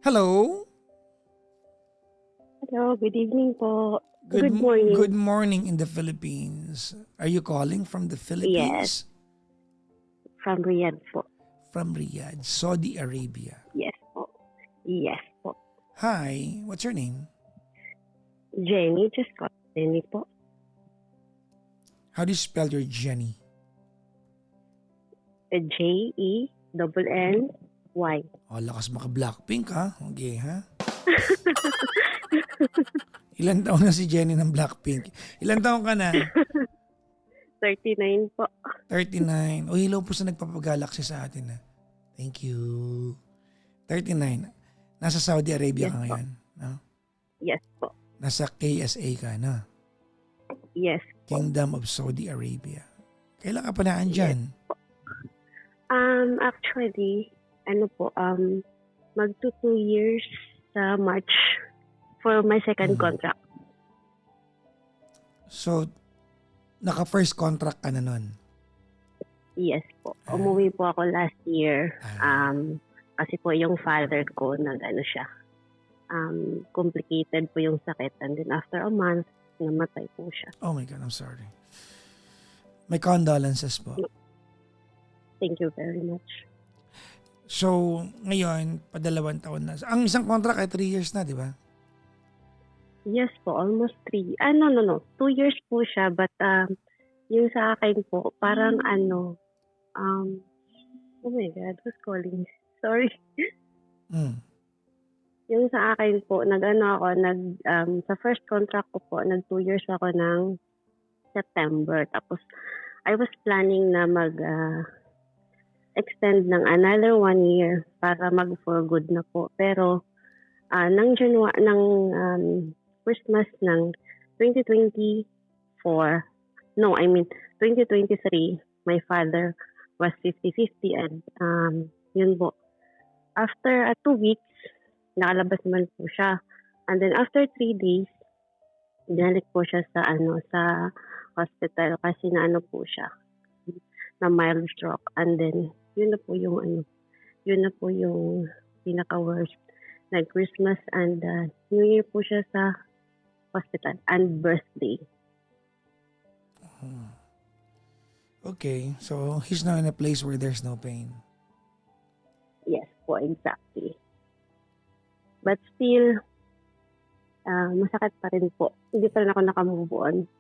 Hello. Hello, good evening po. Good Good morning. good morning in the Philippines. Are you calling from the Yes, Philippines? from Riyadh po. From Riyadh, Saudi Arabia. Yes po. Yes po. Hi, what's your name? Jenny, just call Jenny po. How do you spell your Jenny? Jenny. Oh, lakas maka Blackpink ha. Okay ha. Ilan taon na si Jenny ng Blackpink? Ilan taon ka na? 39 po. 39. O hello po sa nagpapagalaxy sa atin ha. Thank you. 39. Nasa Saudi Arabia Yes ka po. ngayon. No? Yes po. Nasa KSA ka na. Yes po. Kingdom of Saudi Arabia. Kailan ka pa na andyan? Actually, magto 2 years sa March for my second contract. So, naka-first contract ka na nun? Yes po. Umuwi po ako last year. Kasi po yung father ko complicated po yung sakit, and then after a month namatay po siya. Oh my God, I'm sorry. My condolences po. Thank you very much. So, ngayon, padalawang taon na. Ang isang contract ay 3 years na, di ba? Yes po, almost 3. No. 2 years po siya, but yung sa akin po, parang oh my God, who's calling? Sorry. Yung sa akin po, sa first contract ko po, 2 years ako ng September. Tapos, I was planning na extend ng another 1 year para mag for good na po. Pero, Christmas ng 2023, my father was 50-50, and yun po. After 2 weeks, nakalabas naman po siya. And then after 3 days, dinalik po siya sa hospital kasi na siya, na mild stroke. And then yun na po yung pinaka-worst. Christmas and New Year po siya sa hospital and birthday. Okay, so he's now in a place where there's no pain. Yes po, exactly. But still, masakit pa rin po. Hindi pa rin ako nakamove on.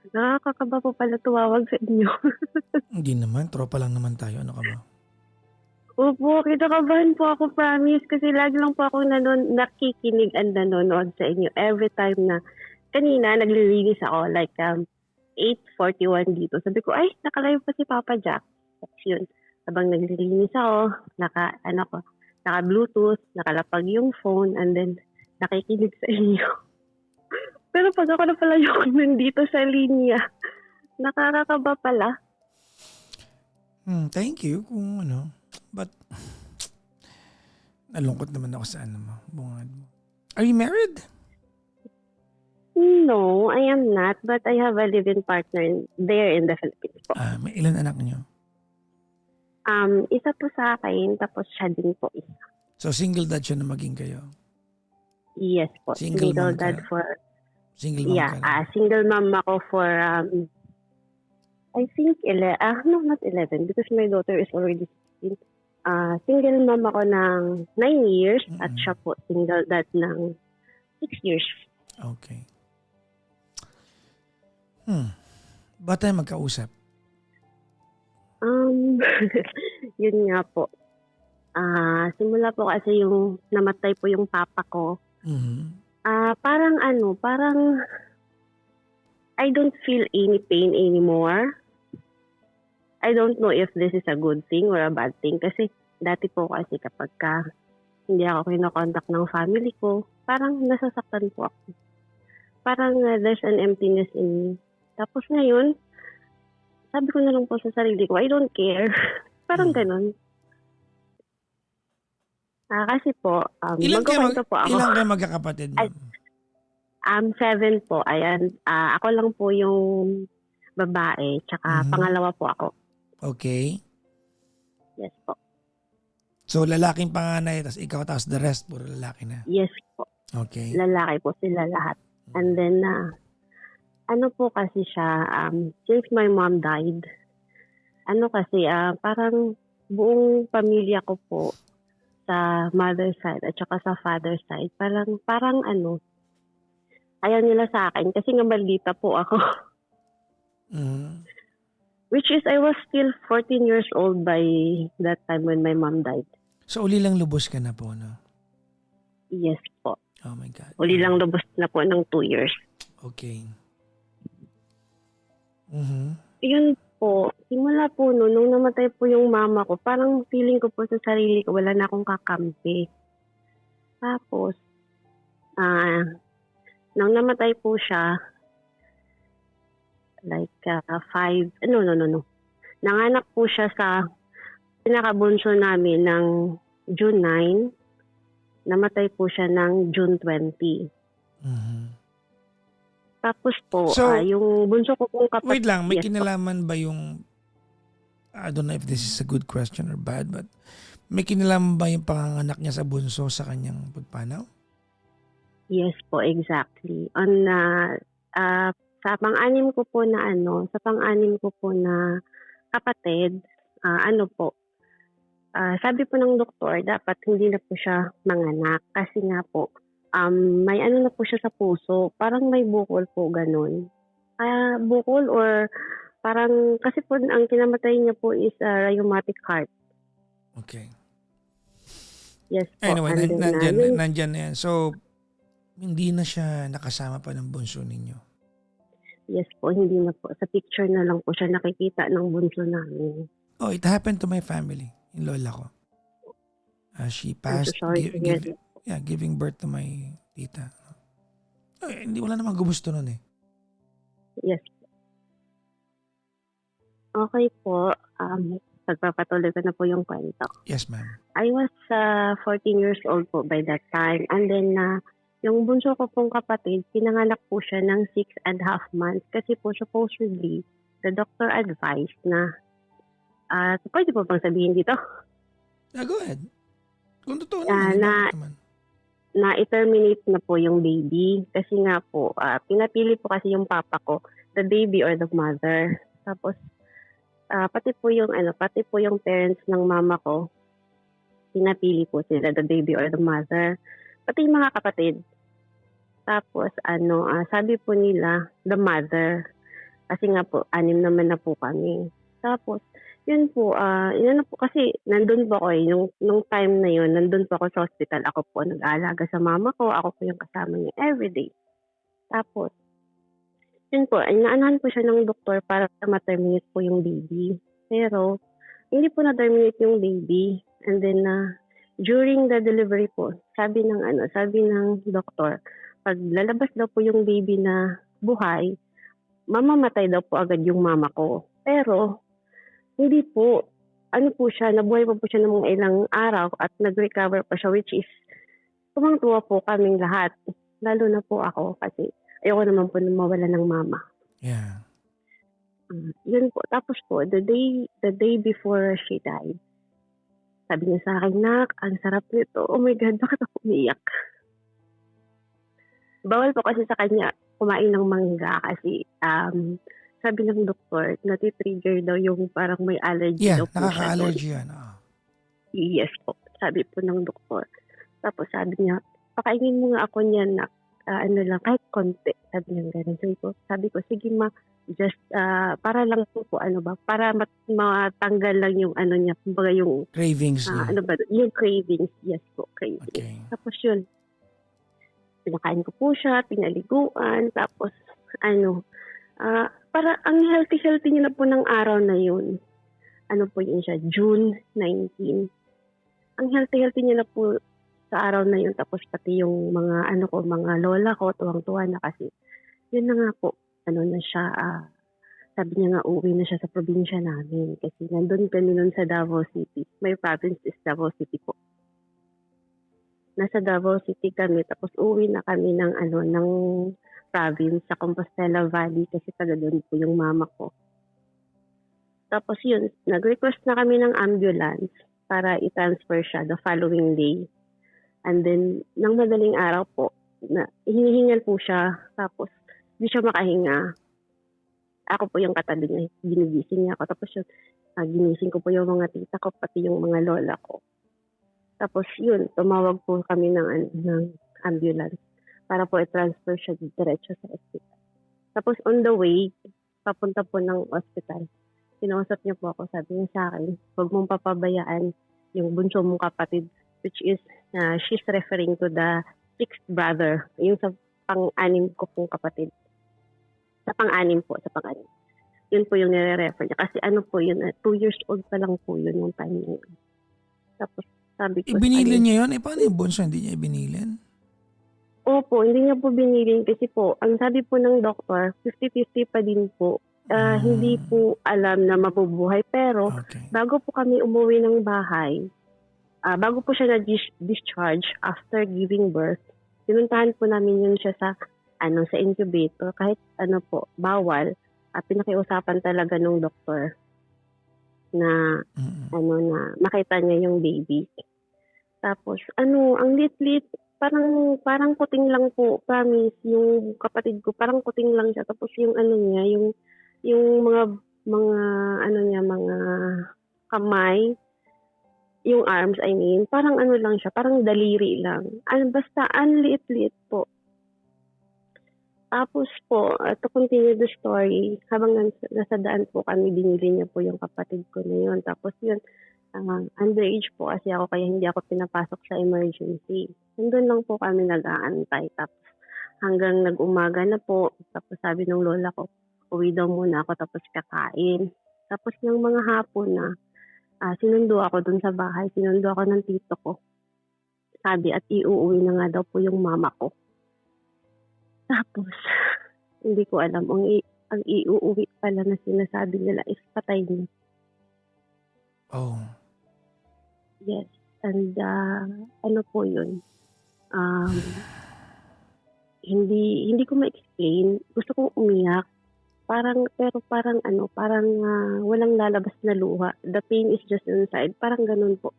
Nakakakaba po pala tumawag sa inyo. Hindi naman, tropa lang naman tayo. Ano ka ba? Opo, kinakabahan po ako, promise. Kasi lagi lang po ako nakikinig and nanonood sa inyo. Every time na, kanina naglilinis ako, like 8:41 dito. Sabi ko, ay, nakalive pa si Papa Jack. Tapos yun, habang naglilinis ako, naka-Bluetooth, nakalapag yung phone, and then nakikinig sa inyo. Pero pag ako na pala yung nandito sa linya, nakakakaba pala. Thank you kung ano. But, nalungkot naman ako sa bungad mo. Are you married? No, I am not, but I have a live-in partner there in the Philippines po. May ilan anak niyo? Isa po sa akin, tapos siya din po isa. So, single dad siya na maging kayo? Yes po. Single mom ka? Dad for... Single mom ka na? Single mom ako for, I think, not 11, because my daughter is already 16. Single mom ako ng 9 years, at siya po single dad ng 6 years. Okay. Ba't tayo magkausap? Yun nga po. Simula po kasi yung namatay po yung papa ko. Parang I don't feel any pain anymore. I don't know if this is a good thing or a bad thing. Kasi dati po kasi kapag hindi ako kinokontak ng family ko, parang nasasaktan po ako. Parang there's an emptiness in me. Tapos ngayon, sabi ko na lang po sa sarili ko, I don't care. Parang ganun. Kasi po, magkukwento po ako. Ilan kayo magkakapatid mo? 7 po. Ayan. Ako lang po yung babae, tsaka Mhm. pangalawa po ako. Okay. Yes po. So, lalaking panganay, tas ikaw, tapos the rest, puro lalaki na. Yes po. Okay. Lalaki po sila lahat. And then, ano po kasi siya, since my mom died, ano kasi, parang buong pamilya ko po sa mother side at saka sa father side, parang ano, ayaw nila sa akin kasi nga maldita po ako. Mhm. Which is, I was still 14 years old by that time when my mom died. So, uli lang lubos ka na po, no? Yes po. Oh my God. Uli lang lubos na po ng 2 years. Okay. Mhm. Yun po, simula po noon, nung namatay po yung mama ko, parang feeling ko po sa sarili ko, wala na akong kakampi. Tapos, nung namatay po siya, like 5, no. Nanganak po siya sa pinakabunso namin ng June 9, namatay po siya ng June 20. Mhm. Tapos po, So, yung bunso ko pong kapatid. Wait lang, may Yes po. kinalaman ba yung, I don't know if this is a good question or bad, but may kinalaman ba yung panganganak niya sa bunso sa kanyang pagpanaw? Yes po, exactly. Sa pang-anim ko po na kapatid, sabi po ng doktor, dapat hindi na po siya manganak kasi nga po, may ano na po siya sa puso, parang may bukol po ganun. Bukol or parang, kasi po ang kinamatay niya po is rheumatic heart. Okay. Yes po. Anyway, And then, nandyan na yan. So, hindi na siya nakasama pa ng bunso ninyo. yes po, hindi na po. Sa picture na lang po siya nakikita ng bunso namin. Oh, it happened to my family, yung lola ko. She I'm so passed sorry to hear that. giving birth to my tita. Hindi wala namang gumusto nun eh. Yes. Okay po. Pagpapatuloy ko na po yung kwento. Yes, ma'am. I was 14 years old po by that time. And then, yung bunso ko pong kapatid, pinanganak po siya ng 6.5 months. Kasi po, supposedly, the doctor advised na, pwede po bang sabihin dito? Go ahead. Kung totoo naman, bakit naman? Na i-terminate na po yung baby. Kasi nga po, pinapili po kasi yung papa ko, the baby or the mother. Tapos, pati po yung parents ng mama ko, pinapili po sila, the baby or the mother. Pati yung mga kapatid. Tapos, sabi po nila, the mother. Kasi nga po, 6 naman na po kami. Tapos, yun po, kasi nandun po ako nung time na yun, nandun po ako sa hospital. Ako po nag-aalaga sa mama ko, ako po yung kasama niya everyday. Tapos, yun po, inaanahan po siya ng doktor para ma-terminate po yung baby. Pero, hindi po na-terminate yung baby. And then, during the delivery po, sabi ng doktor, pag lalabas daw po yung baby na buhay, mamamatay daw po agad yung mama ko. Pero, hindi po. Nabuhay pa po siya ng mga ilang araw at nag-recover pa siya, which is, tumang-tuwa po kaming lahat. Lalo na po ako kasi ayoko naman po na mawala ng mama. Yeah. Yun po. Tapos po, the day before she died, sabi niya sa akin, "Nak, ang sarap nito. Oh my God, bakit ako umiyak?" Bawal po kasi sa kanya kumain ng mangga kasi sabi ng doktor, nati-trigger daw yung parang may allergy Yeah, daw po siya doon. nakaka-allergy yan. Yes po, sabi po ng doktor. Tapos sabi niya, pakainin mo nga ako niyan na lang, kahit konti. Sabi niya gano'n. Sabi ko, sige ma, just para lang po para matanggal lang yung niya, kumbaga yung, Cravings niya. yung cravings. Yes po, cravings. Okay. Tapos yun, pinakain ko po siya, pinaliguan, tapos para ang healthy niya na po ng araw na yun. Po yun siya, June 19. Ang healthy niya na po sa araw na yun. Tapos pati yung mga mga lola ko, tuwang-tuwa na kasi. Yun na nga po, na siya, sabi niya nga uwi na siya sa probinsya namin. Kasi nandun kami nun sa Davao City. My province is Davao City po. Nasa Davao City kami, tapos uwi na kami ng province sa Compostela Valley kasi taga doon po yung mama ko. Tapos yun, nag-request na kami ng ambulance para i-transfer siya the following day. And then, nang madaling araw po, na hinihingal po siya, tapos di siya makahinga. Ako po yung katabi niya, ginigising niya ako. Tapos yun, ginising ko po yung mga tita ko, pati yung mga lola ko. Tapos yun, tumawag po kami ng ambulance para po i-transfer siya diretso sa hospital. Tapos on the way, papunta po ng hospital, kinausap niya po ako, sabi niya sa akin, huwag mong papabayaan yung bunso mong kapatid, which is, she's referring to the sixth brother, yung sa pang-anim ko pong kapatid. Sa pang-anim po, sa pang-anim. Yun po yung nire-refer niya. Kasi ano po yun, 2 years old pa lang po yun yung time niya. Tapos sabi ko, Ibinilin niya yun? Paano yung bunso hindi niya ibinilin? Opo, hindi niya po binilin kasi po, ang sabi po ng doktor, 50-50 pa din po. Hindi po alam na mabubuhay. Pero Okay. bago po kami umuwi ng bahay, bago po siya na-discharge after giving birth, pinuntahan po namin yun siya sa incubator. Kahit bawal, pinakiusapan talaga ng doktor na na makita niya yung baby. Tapos ang lit-lit, parang kuting lang po, promise, yung kapatid ko, parang kuting lang siya. Tapos yung niya, yung mga mga kamay, yung arms, parang lang siya, parang daliri lang. Basta ang liit-liit po. Tapos po, to continue the story, habang nasa daan po kami, binili niya po yung kapatid ko na yun. Tapos yun, underage po kasi ako, kaya hindi ako pinapasok sa emergency. Nandun lang po kami nag-aantay. Tapos hanggang nag-umaga na po, tapos sabi ng lola ko, uwi daw muna ako tapos kakain. Tapos ng mga hapon na, sinundo ako dun sa bahay, sinundo ako ng tito ko. Sabi at iuuwi na nga daw po yung mama ko. Tapos, hindi ko alam, ang iuuwi pala na sinasabi nila is patay niya. Oh. Yes. And ano po yun? Hindi ko ma-explain. Gusto kong umiyak. Parang walang lalabas na luha. The pain is just inside. Parang ganun po.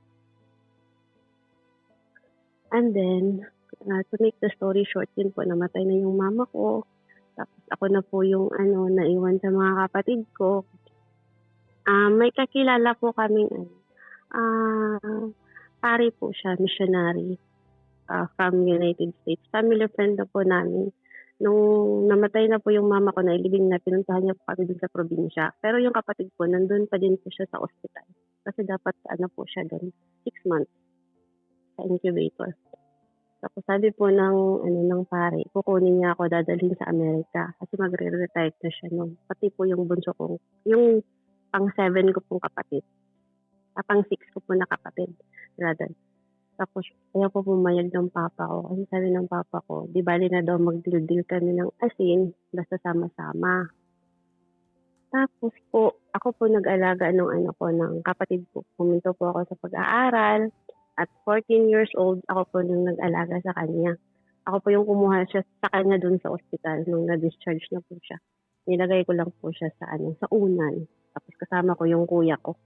And then, to make the story short, yun po, namatay na yung mama ko. Tapos ako na po yung naiwan sa mga kapatid ko. May kakilala po kaming pare po siya, missionary from United States. Family friend na po namin. Nung namatay na po yung mama ko, nailibing na, pinuntahan niya po kami dun sa probinsya. Pero yung kapatid ko, nandun pa din po siya sa ospital. Kasi dapat po siya dun, 6 months sa incubator. Tapos sabi po ng pare, kukunin niya ako, dadalhin sa Amerika. Kasi magre-retire na siya nun. Pati po yung bunso ko, yung pang-7 ko pong kapatid. Pang-6 ko po na kapatid, rather. Tapos, kaya po pumayag ng papa ko. Kasi sabi ng papa ko, di bali na daw mag-deal kami ng asin, basta sama-sama. Tapos po, ako po nag-alaga ng kapatid ko. Pumunta po ako sa pag-aaral. At 14 years old, ako po nung nag-alaga sa kanya. Ako po yung kumuha siya sa kanya dun sa ospital nung na-discharge na po siya. Nilagay ko lang po siya sa unan. Tapos kasama ko yung kuya ko.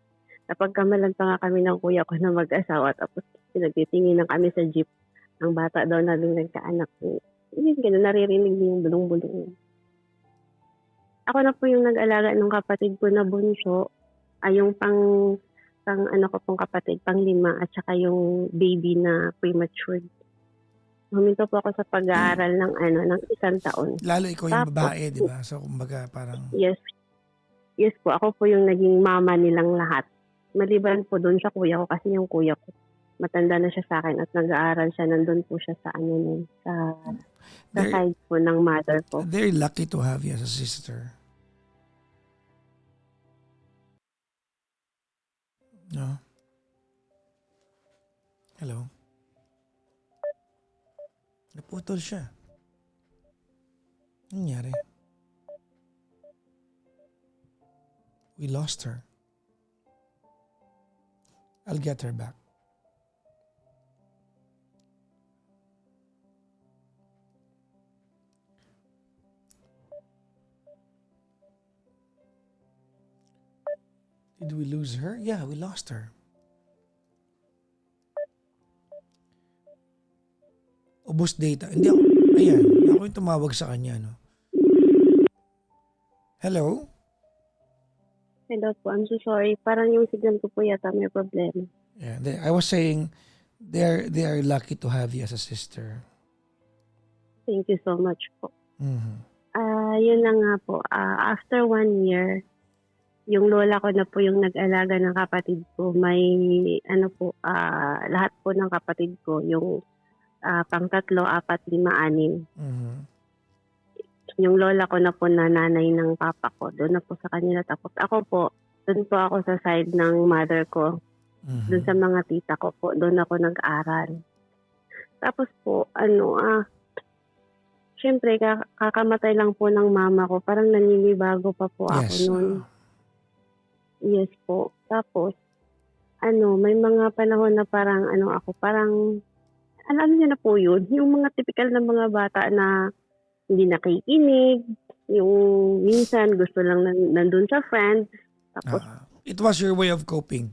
Napagkamalan pa nga kami ng kuya ko na mag-asawa. Tapos pinagtitingin kami sa jeep. Ang bata daw namin nagkaanak. Yun, ganun, naririnig niyo yung bulong-bulong. Ako na po yung nag-alaga ng kapatid ko na bunso. Yung pang ko pong kapatid, pang-5, at saka yung baby na premature. Huminto po ako sa pag-aaral ng 1 taon. Lalo ikaw yung Tapos, babae, di ba? So, kumbaga parang... Yes. Yes po, ako po yung naging mama nilang lahat. Maliban po doon sa kuya ko, kasi yung kuya ko, matanda na siya sa akin at nag-aaral siya. Nandun po siya sa sa side po ng mother ko. They're lucky to have you as a sister. No? Hello? Naputol siya. Ano nangyari? We lost her. I'll get her back. Did we lose her? Yeah, we lost her. Ubus data. Hindi ako. Ayan. Ako yung tumawag sa kanya, no? Hello? Hello po, I'm so sorry. Parang yung signal ko po yata may problema. Yeah, I was saying they are lucky to have you as a sister. Thank you so much po. Mhm. Yun na nga po. After 1 year, yung lola ko na po yung nag-alaga ng kapatid ko. May ano po, lahat po ng kapatid ko, yung pang-3, 4, 5, 6. Mhm. Yung lola ko na po na nanay ng papa ko, doon na po sa kanila. Tapos ako po, doon po ako sa side ng mother ko. Mhm. Doon sa mga tita ko po, doon ako nag-aral. Tapos po, syempre, kakamatay lang po ng mama ko. Parang naninibago pa po ako Yes. noon. Yes po. Tapos, may mga panahon na parang, alam niyo na po yun, yung mga typical na mga bata na hindi nakikinig, yung minsan gusto lang nandun sa friends. Tapos, It was your way of coping.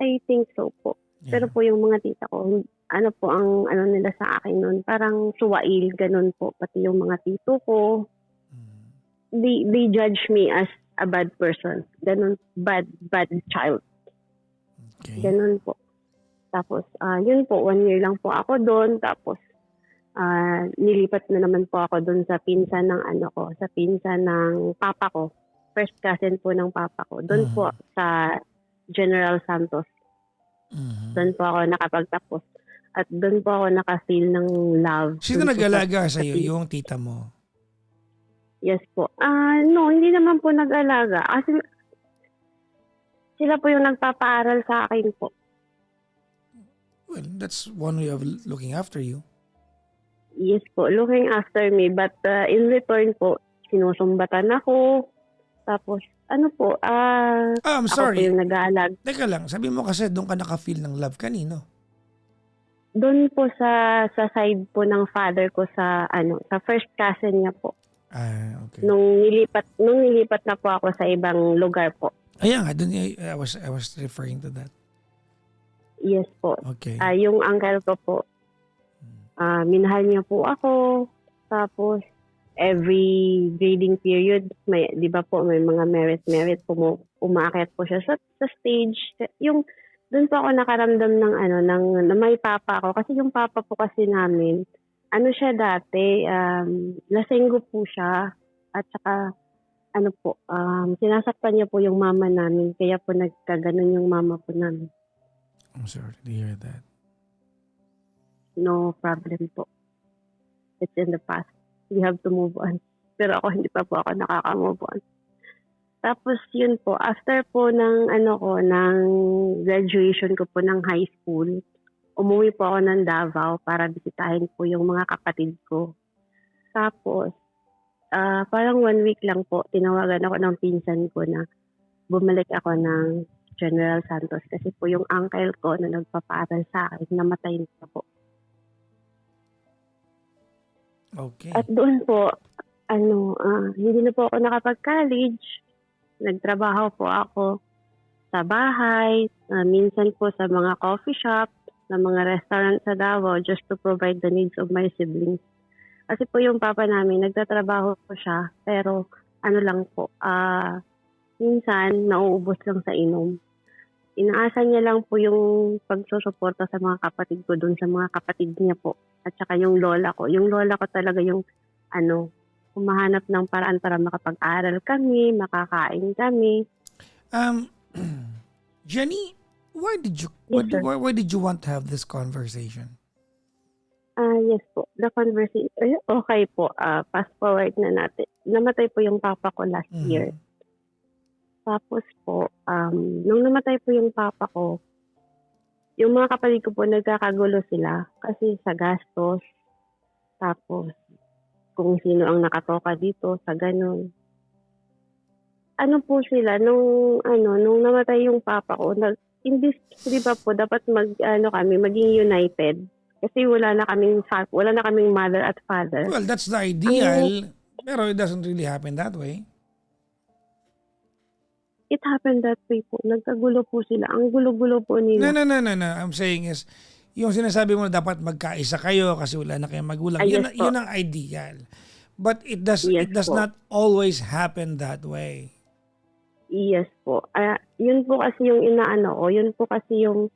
I think so po. Yeah. Pero po yung mga tita ko, ang nila sa akin noon, parang suwail, ganun po. Pati yung mga tito ko, Mhm. they judge me as a bad person. Ganun, bad child. Okay. Ganun po. Tapos, yun po, 1 year lang po ako doon. Tapos, nilipat na naman po ako doon sa pinsan ng sa pinsan ng papa ko. First cousin po ng papa ko. Doon po sa General Santos. Mhm. Doon po ako nakapagtapos. At doon po ako naka-feel ng love. Sino Doon po nag-alaga sa iyo? tita. Yung tita mo? Yes po. No, hindi naman po nag-alaga. Kasi sila po yung nagpapaaral sa akin po. Well, that's one way of looking after you. Yes po, looking after me. But in return po, sinusumbatan ako. Tapos, I'm ako po sorry. yung nag-aalag. Teka lang, sabi mo kasi doon ka naka-feel ng love kanino? Doon po sa side po ng father ko sa first cousin niya po. Okay. Nung nilipat na po ako sa ibang lugar po. Ayan nga, doon I was referring to that. Yes po. Okay. Yung uncle ko po, minahal niya po ako. Tapos, every grading period, di ba po, may mga merit po, umaakyat po siya sa stage. Yung, doon po ako nakaramdam ng na may papa ako. Kasi yung papa po kasi namin, siya dati, lasenggo po siya. At saka, sinasaktan niya po yung mama namin. Kaya po nagkaganon yung mama po namin. I'm sorry to hear that. No problem po. It's in the past. We have to move on. Pero ako, hindi pa po ako nakaka-move on. Tapos yun po, after po ng ng graduation ko po ng high school, umuwi po ako ng Davao para bisitahin po yung mga kapatid ko. Tapos, parang 1 week lang po, tinawagan ako ng pinsan ko na bumalik ako ng General Santos kasi po yung uncle ko na nagpapaaral sa akin, namatay na po. Okay. At doon po, hindi na po ako nakapag-college. Nagtrabaho po ako sa bahay, minsan po sa mga coffee shop, sa mga restaurant sa Davao just to provide the needs of my siblings. Kasi po yung papa namin, nagtatrabaho po siya, pero lang po, minsan nauubos lang sa inom. Inaasa niya lang po yung pagsusuporta sa mga kapatid ko doon sa mga kapatid niya po. At saka yung lola ko. Yung lola ko talaga yung humahanap ng paraan para makapag-aral kami, makakain kami. Jenny, why did you Yes, sir. why did you want to have this conversation? Yes po. The conversation, okay po. Fast forward na natin. Namatay po yung papa ko last year. Tapos po, nung namatay po yung papa ko, yung mga kapatid ko po nagkakagulo sila kasi sa gastos. Tapos, kung sino ang nakatoka dito sa ganun. Po sila, nung namatay yung papa ko, di ba po, dapat maging united. Kasi wala na kaming mother at father. Well, that's the ideal, pero it doesn't really happen that way. it happened that way po. Nagkagulo po sila. Ang gulo-gulo po No, nila. no, no, no, no. I'm saying is, yung sinasabi mo na dapat magkaisa kayo kasi wala na kayong magulang. Ay, Yun, yes po. yun ang ideal. But it Yes does po. not always happen that way. Yes po. Yun po kasi yung inaano ko. Yun po kasi yung,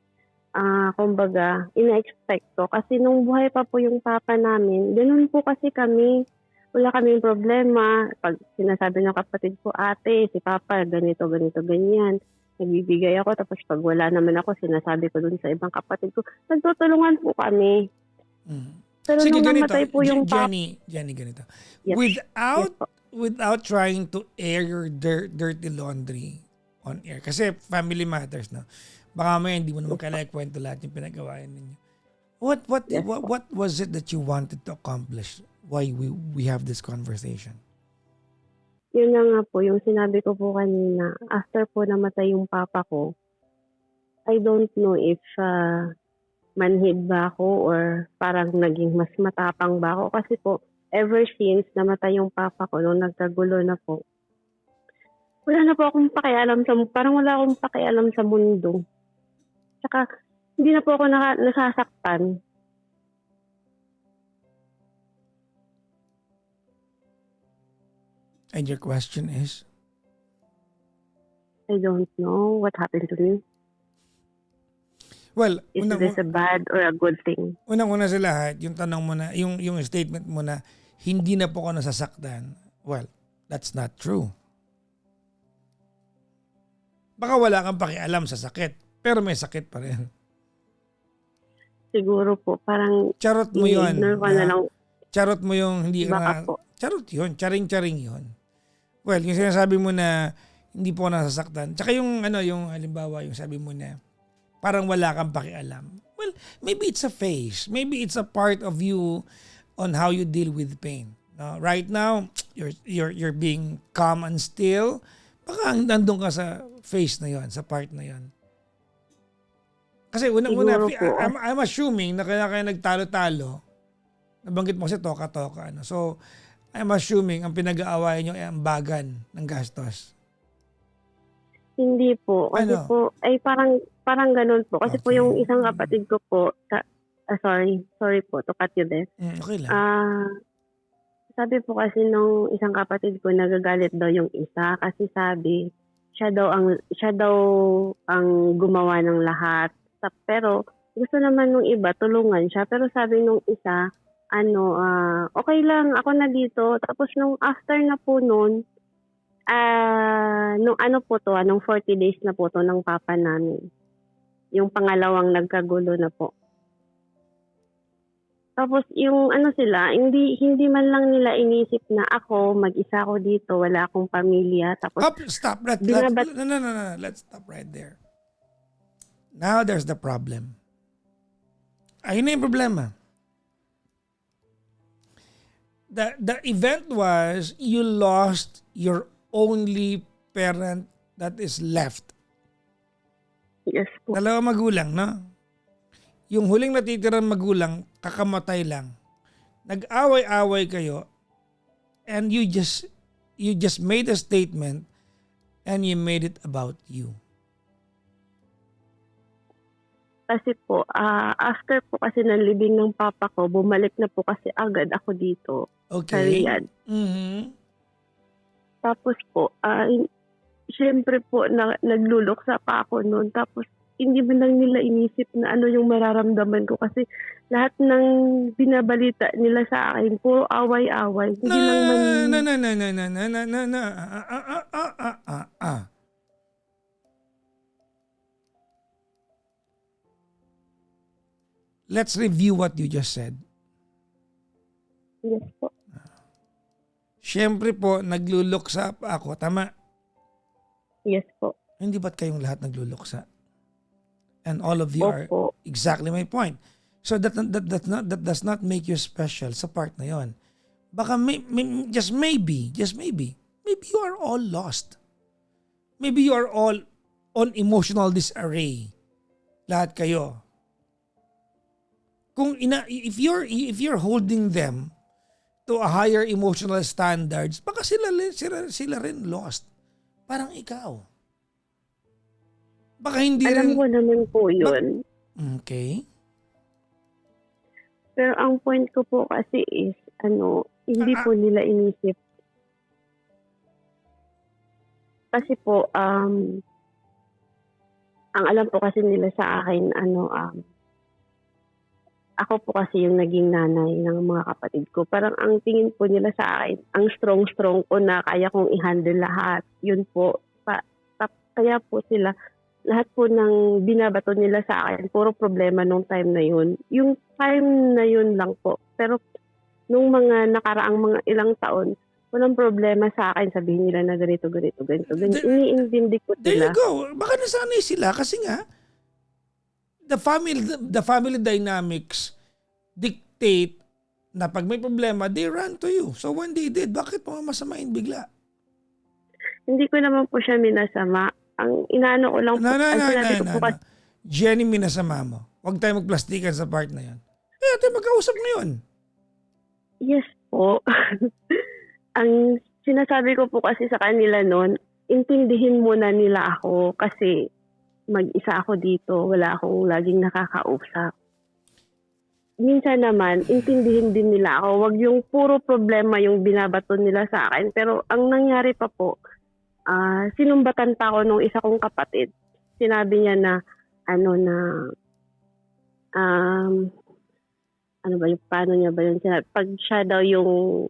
kumbaga, ina-expect ko. Kasi nung buhay pa po yung papa namin, ganun po kasi kami. Wala kaming problema. Pag sinasabi ng kapatid ko, ate, si papa, ganito, ganito, ganyan. Nagbibigay ako. Tapos pag wala naman ako, sinasabi ko dun sa ibang kapatid ko, nagtutulungan po kami. Mm. Pero Sige, nung ganito. namatay po yung papa, Jenny, ganito. yes, yes po. Without trying to air your dirty laundry on air. Kasi family matters, no? Baka may hindi mo naman kailangan kwento lahat yung pinagawain ninyo. Yes, What was it that you wanted to accomplish? Why we have this conversation? Yun na nga po, yung sinabi ko po kanina, after po namatay yung papa ko, I don't know if manhid ba ako or parang naging mas matapang ba ako. Kasi po, ever since namatay yung papa ko, nung nagkagulo na po, wala na po akong pakialam parang wala akong pakialam sa mundo. Tsaka, hindi na po ako nasasaktan. And your question is? I don't know what happened to me. Well, Is this a bad or a good thing? unang-una sa lahat, yung tanong mo na, yung statement mo na, hindi na po ako nasasaktan. Well, that's not true. Baka wala kang pakialam sa sakit, pero may sakit pa rin. Siguro po, parang Charot mo yun. i-ignore ko na lang. Charot mo yung hindi ka Baka na, po. charot yun, charing-charing yun. Well, yung sinasabi mo na hindi po ako nasasaktan. Tsaka yung yung halimbawa, yung sabi mo na parang wala kang pakialam. Well, maybe it's a phase. Maybe it's a part of you on how you deal with pain. No? Right now, you're being calm and still. Baka nandun ka sa phase na yon, sa part na yon. Kasi unang-una, Siguro po. I'm assuming na kaya nagtalo-talo. Nabanggit mo kasi toka-toka. Ano? So, I'm assuming ang pinag-aawayan nyo ay ang bagan ng gastos. Hindi po. Kasi Ano? po, ay parang ganun po. Kasi po Okay. yung isang kapatid ko po, sorry po to cut you there. Okay lang. Sabi po kasi nung isang kapatid ko, nagagalit daw yung isa kasi sabi, siya daw ang gumawa ng lahat. Pero gusto naman nung iba, tulungan siya. Pero sabi nung isa, okay lang, ako na dito. Tapos nung after na po nun, nung 40 days na po to ng papa namin. Yung pangalawang nagkagulo na po. Tapos yung sila, hindi man lang nila inisip na ako, mag-isa ako dito, wala akong pamilya. Tapos Stop. No. Let's stop right there. Now there's the problem. Ayun na yung problema. The event was you lost your only parent that is left. yes po. Dalawa magulang, no? Yung huling natitirang magulang, kakamatay lang. Nag-away-away kayo and you just made a statement and you made it about you. Kasi po, after po kasi ng libing ng papa ko, bumalik na po kasi agad ako dito sa Okay? Riyadh. Mhm. Tapos po, syempre po, nagluluksa pa ako noon. Tapos, hindi man lang nila inisip na ano yung mararamdaman ko. Kasi lahat ng binabalita nila sa akin, puro away-away. Hindi lang man... Let's review what you just said. Yes po. Siyempre po, nagluluksa pa ako. Tama? Yes po. Hindi ba't kayong lahat nagluluksa? And all of you are Opo. exactly my point. So that does not make you special sa part na yon. Baka just maybe you are all lost. Maybe you are all on emotional disarray. Lahat kayo. If you're holding them to a higher emotional standards, baka sila rin lost. Parang ikaw. Baka hindi Alam rin... ko naman po yun. Okay. Pero ang point ko po kasi is, hindi Ah, po nila inisip. Kasi po, ang alam po kasi nila sa akin, ako po kasi yung naging nanay ng mga kapatid ko. Parang ang tingin po nila sa akin, ang strong-strong ko na kaya kong i-handle lahat. Yun po. Kaya po sila, lahat po ng binabato nila sa akin, puro problema nung time na yun. Yung time na yun lang po. Pero nung mga nakaraang mga ilang taon, walang problema sa akin. Sabihin nila na ganito, ganito, ganito. Ganito. there, Iniintindi ko there you sila. go. Baka nasanay sila kasi nga, the family dynamics dictate na pag may problema, they run to you. So when they did, bakit mo masamain bigla? Hindi ko naman po siya minasama. Ang inaano ko lang po, ang sinabi ko po No. kasi, Jenny, minasama mo. Huwag tayo magplastikan sa part na yan. Eh, tayo magkausap ngayon. yes po. Ang sinasabi ko po kasi sa kanila noon, intindihin muna nila ako kasi mag-isa ako dito, wala akong laging nakakausap. Minsan naman, intindihin din nila ako. Wag yung puro problema yung binabato nila sa akin. Pero ang nangyari pa po, sinumbatan pa ako nung isa kong kapatid. Sinabi niya na, paano niya ba yun? Sinabi, pag siya daw yung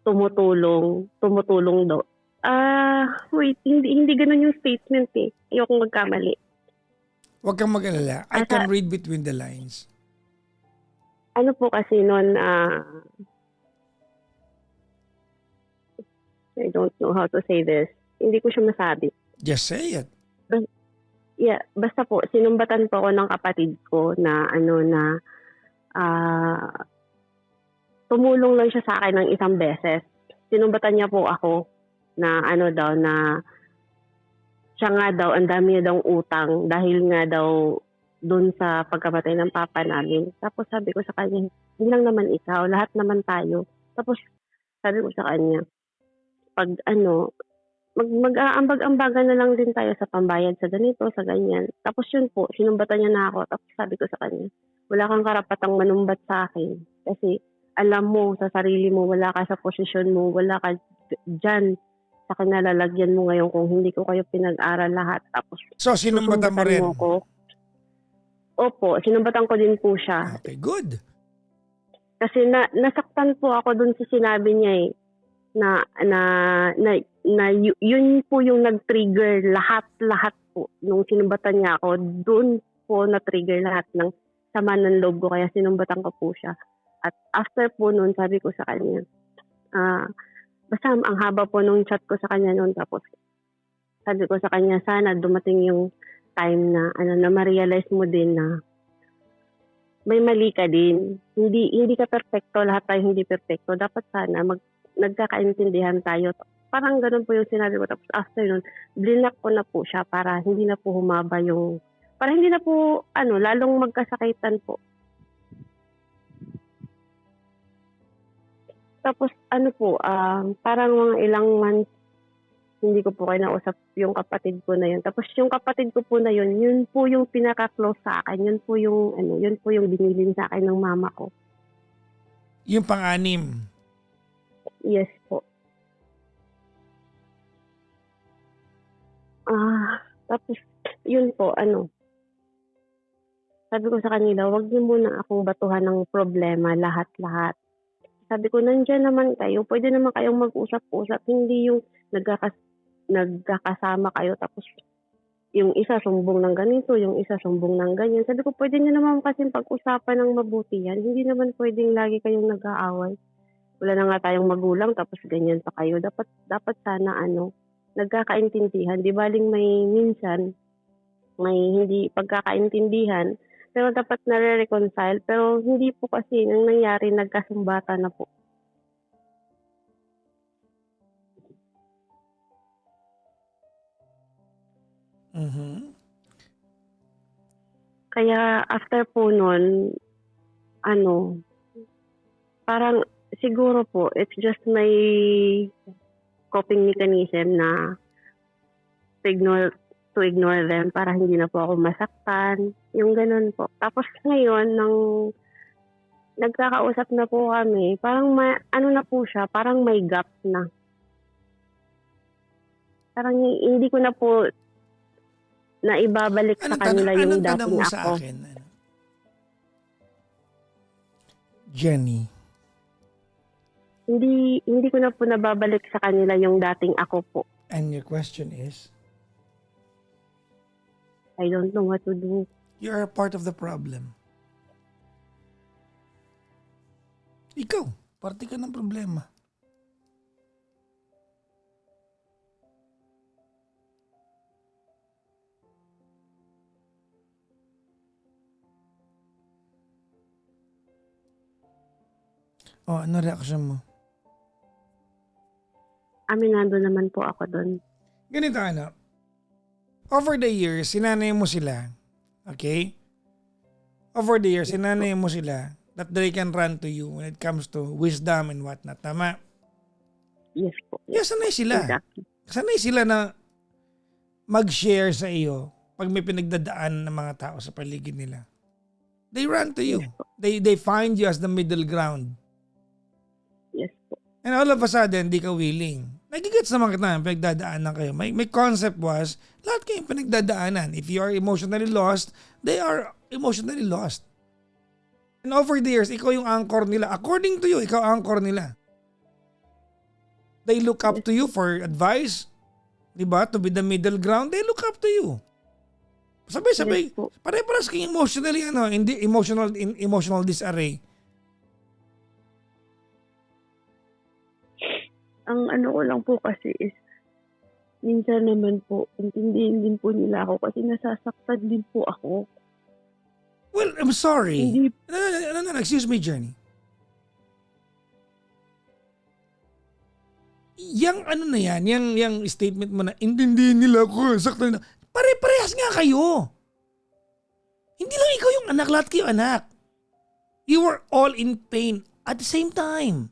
tumutulong daw. Wait, hindi ganun yung statement eh. Ayokong magkamali. Huwag kang mag-alala. I can read between the lines. Ano po kasi noon, I don't know how to say this. Hindi ko siya masabi. Just say it. Yeah, basta po, sinumbatan po ako ng kapatid ko na tumulong lang siya sa akin ng isang beses. Sinumbatan niya po ako na na siya nga daw, ang dami niya daw utang dahil nga daw doon sa pagkamatay ng papa namin. Tapos sabi ko sa kanya, hindi lang naman ikaw, lahat naman tayo. Tapos sabi ko sa kanya, pag mag-aambag-ambagan na lang din tayo sa pambayad sa ganito, sa ganyan. Tapos yun po, sinumbatan niya na ako. Tapos sabi ko sa kanya, wala kang karapatang manumbat sa akin. Kasi alam mo sa sarili mo, wala ka sa posisyon mo, wala ka dyan sa kinalalagyan mo ngayon kung hindi ko kayo pinag-aral lahat. Tapos So, sinumbatan mo rin? ko. Opo, sinumbatan ko din po siya. Okay, good. Kasi nasaktan po ako dun sa sinabi niya eh. Yun po yung nag-trigger lahat po. Nung sinumbatan niya ako, doon po na-trigger lahat ng sama ng loob ko. Kaya sinumbatan ko po siya. At after po noon, sabi ko sa kanya, basta ang haba po nung chat ko sa kanya noon. Tapos sabi ko sa kanya, sana dumating yung time na na ma-realize mo din na may mali ka din. Hindi ka perfecto, lahat tayo hindi perfecto. Dapat sana nagkakaintindihan tayo. Parang ganun po yung sinabi ko. Tapos after nun, blinak ko na po siya para hindi na po humaba para hindi na po, lalong magkasakitan po. Tapos parang mga ilang months, hindi ko po kinausap yung kapatid ko na yun. Tapos yung kapatid ko po na yun po yung pinaka-close sa akin. Yun po yung binilin sa akin ng mama ko. Yung pang-anim. Yes po. Tapos, yun po, sabi ko sa kanila, wag niyo muna akong batuhan ng problema, lahat-lahat. Sabi ko, nandyan naman kayo, pwede naman kayong mag-usap-usap, hindi yung nagkakasama kayo, tapos yung isa sumbong ng ganito, yung isa sumbong ng ganyan. Sabi ko, pwede niyo naman kasi pag-usapan ng mabuti yan, hindi naman pwedeng lagi kayong nag-aaway. Wala na nga tayong magulang, tapos ganyan pa kayo. Dapat sana nagkakaintindihan. Di baling minsan, may hindi pagkakaintindihan, pero dapat nare-reconcile. Pero hindi po kasi nang nangyari, nagkasumbatan na po. Mm-hmm. Kaya after po nun, parang siguro po, it's just my coping mechanism na to ignore them para hindi na po ako masaktan. Yung ganun po. Tapos ngayon, nang nagkakausap na po kami, parang ano na po siya, parang may gap na. Parang hindi ko na po na ibabalik sa kanila yung anong tanong dating mo ako. sa akin? Jenny. Hindi ko na po nababalik sa kanila yung dating ako po. And your question is? I don't know what to do. You are a part of the problem. Ikaw, parte ka ng problema. Oh, ano reaction mo? Aminado naman po ako doon. Ganito ano, over the years, sinanay mo sila, okay? Over the years, sinanay mo sila that they can run to you when it comes to wisdom and whatnot. Tama? Yes po. Yeah, sanay sila. Exactly. Sanay sila na mag-share sa iyo pag may pinagdadaan ng mga tao sa paligid nila. They run to you. They find you as the middle ground. Yes po. And all of a sudden, di ka willing. Nagigets naman kita, pinagdadaanan kayo. May concept was, lahat kayong pinagdadaanan. If you are emotionally lost, they are emotionally lost. And over the years, ikaw yung anchor nila. According to you, ikaw anchor nila. They look up to you for advice. Diba? To be the middle ground, they look up to you. Sabay-sabay. Yes po. Pare-paras kayong emotionally, hindi emotional disarray. Ang ano ko lang po kasi is, minsan naman po, intindihin din po nila ako kasi nasasaktan din po ako. Well, I'm sorry. Hindi, No, excuse me, Journey. Yang ano na yan, yang statement mo na intindihin nila ako, saktan nila. Pare-parehas nga kayo. Hindi lang ikaw yung anak, lahat kayo anak. You were all in pain at the same time.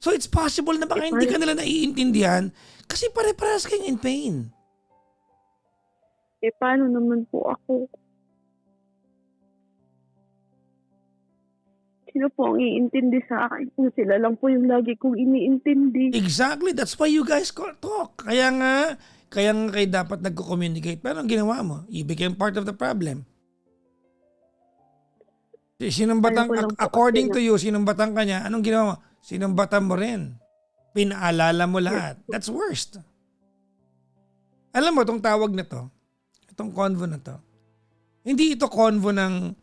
So it's possible na baka hindi ka nila naiintindihan kasi pare-parehas kayong in pain. paano naman po ako? Sino po ang iintindi sa akin? Kung sila lang po yung lagi kong iniintindi. Exactly, that's why you guys talk. Kaya nga kayo dapat nagko-communicate. Pero ang ginawa mo, you became part of the problem. Sinumbatan, according to you, sinumbatan ka niya, anong ginawa mo? Sinumbatan mo rin. Pinaalala mo lahat. That's worst. Alam mo, itong tawag na to, itong convo na to, hindi ito convo ng,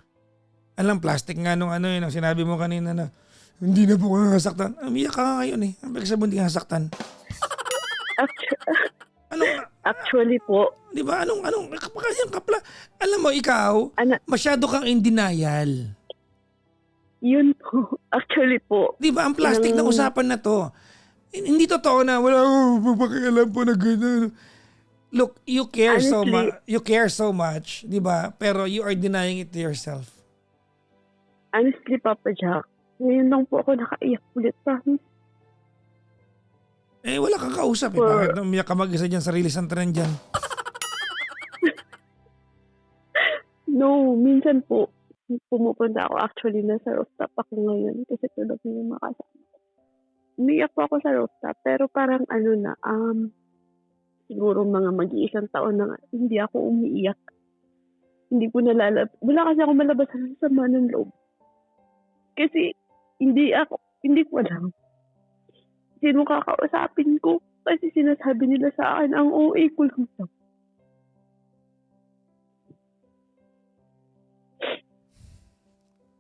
plastic nga nung ano yun, ang sinabi mo kanina na, hindi na po ko nasaktan. Umiyak ka nga ngayon eh. Ang pagkasabon, hindi ka nasaktan. Actually po. Di ba? Alam mo, ikaw, masyado kang in denial. Yun po. Actually po. Di ba? Ang plastic na usapan na to. Hindi totoo na wala pakialam po na gano'n. Look, you care so much, di ba? Pero you are denying it to yourself. Honestly, Papa Jack, ngayon lang po ako nakaiyak ulit. Promise. Wala kang kausap eh. Bakit umiyak ka mag-isa dyan, sarili sang trend dyan? No, minsan po, pumupunta ako. Actually, nasa rooftop ako ngayon kasi tulog na yung makasama. Umiyak po ako sa rooftop, pero parang siguro mga mag-iisang taon na hindi ako umiiyak. Hindi ko wala kasi ako malabas sa sama ng loob. Kasi hindi ko alam sino kakausapin ko kasi sinasabi nila sa akin ang OA ko lang daw.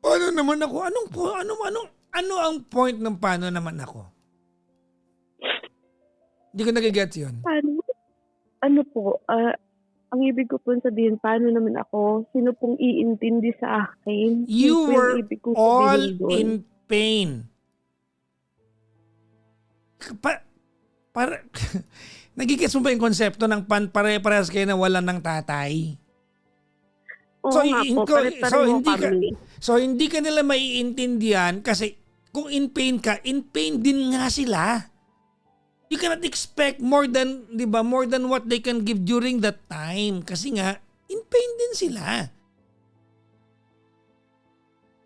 Paano naman ako? Ano ang point ng paano naman ako? Hindi ko nagigets yun. Ano po, ang ibig ko po sabihin, paano naman ako, sino pong iintindi sa akin? You were all in pain. Nagigets mo ba yung konsepto ng pare-parehas kayo na wala ng tatay? So hindi ka nila maiintindihan kasi kung in pain ka, in pain din nga sila. You cannot expect more than, 'di ba, more than what they can give during that time kasi nga in pain din sila.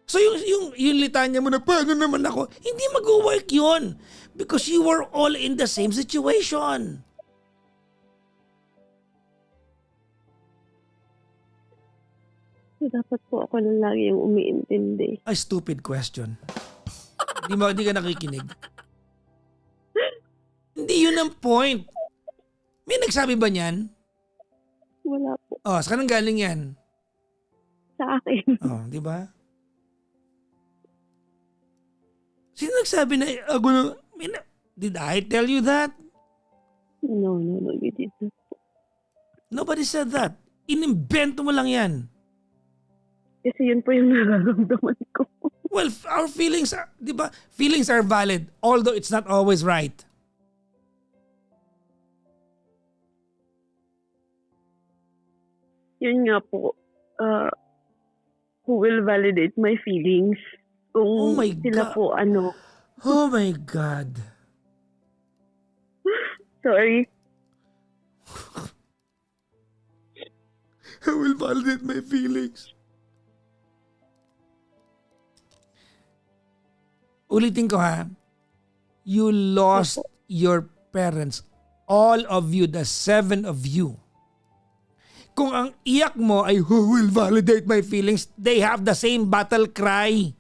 So yung litanya mo na paano naman ako, hindi mag-work 'yun because you were all in the same situation. So, dapat po ako lang lagi yung umiintindi. A stupid question. Hindi ka nakikinig. Hindi yun ang point. May nagsabi ba niyan? Wala po. Oh, saan nang galing yan? Sa akin. Oh, di ba? Sino nagsabi na did I tell you that? No, you didn't. Nobody said that. Inimbento mo lang yan. Kasi yun po yung nararamdaman ko. Well, our feelings are, di ba? Feelings are valid although it's not always right. Yun nga po, who will validate my feelings? Kung Oh my sila God. po, Oh my God. sorry. I will validate my feelings. Ulitin ko ha. You lost your parents. All of you, the 7 of you. Kung ang iyak mo ay who will validate my feelings, they have the same battle cry.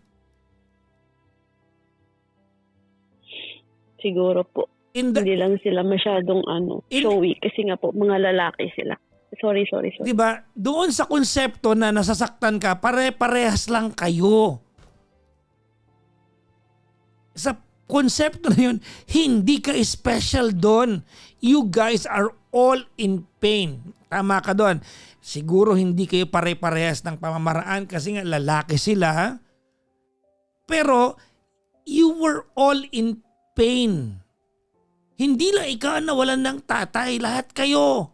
Siguro po. Hindi lang sila masyadong showy. Kasi nga po, mga lalaki sila. Sorry. Diba? Doon sa konsepto na nasasaktan ka, pare-parehas lang kayo. Sa konsepto na yun, hindi ka special doon. You guys are all in pain. Tama ka doon. Siguro hindi kayo pare-parehas ng pamamaraan kasi nga lalaki sila. Pero you were all in pain. Hindi lang ikaw na walan ng tatay. Lahat kayo.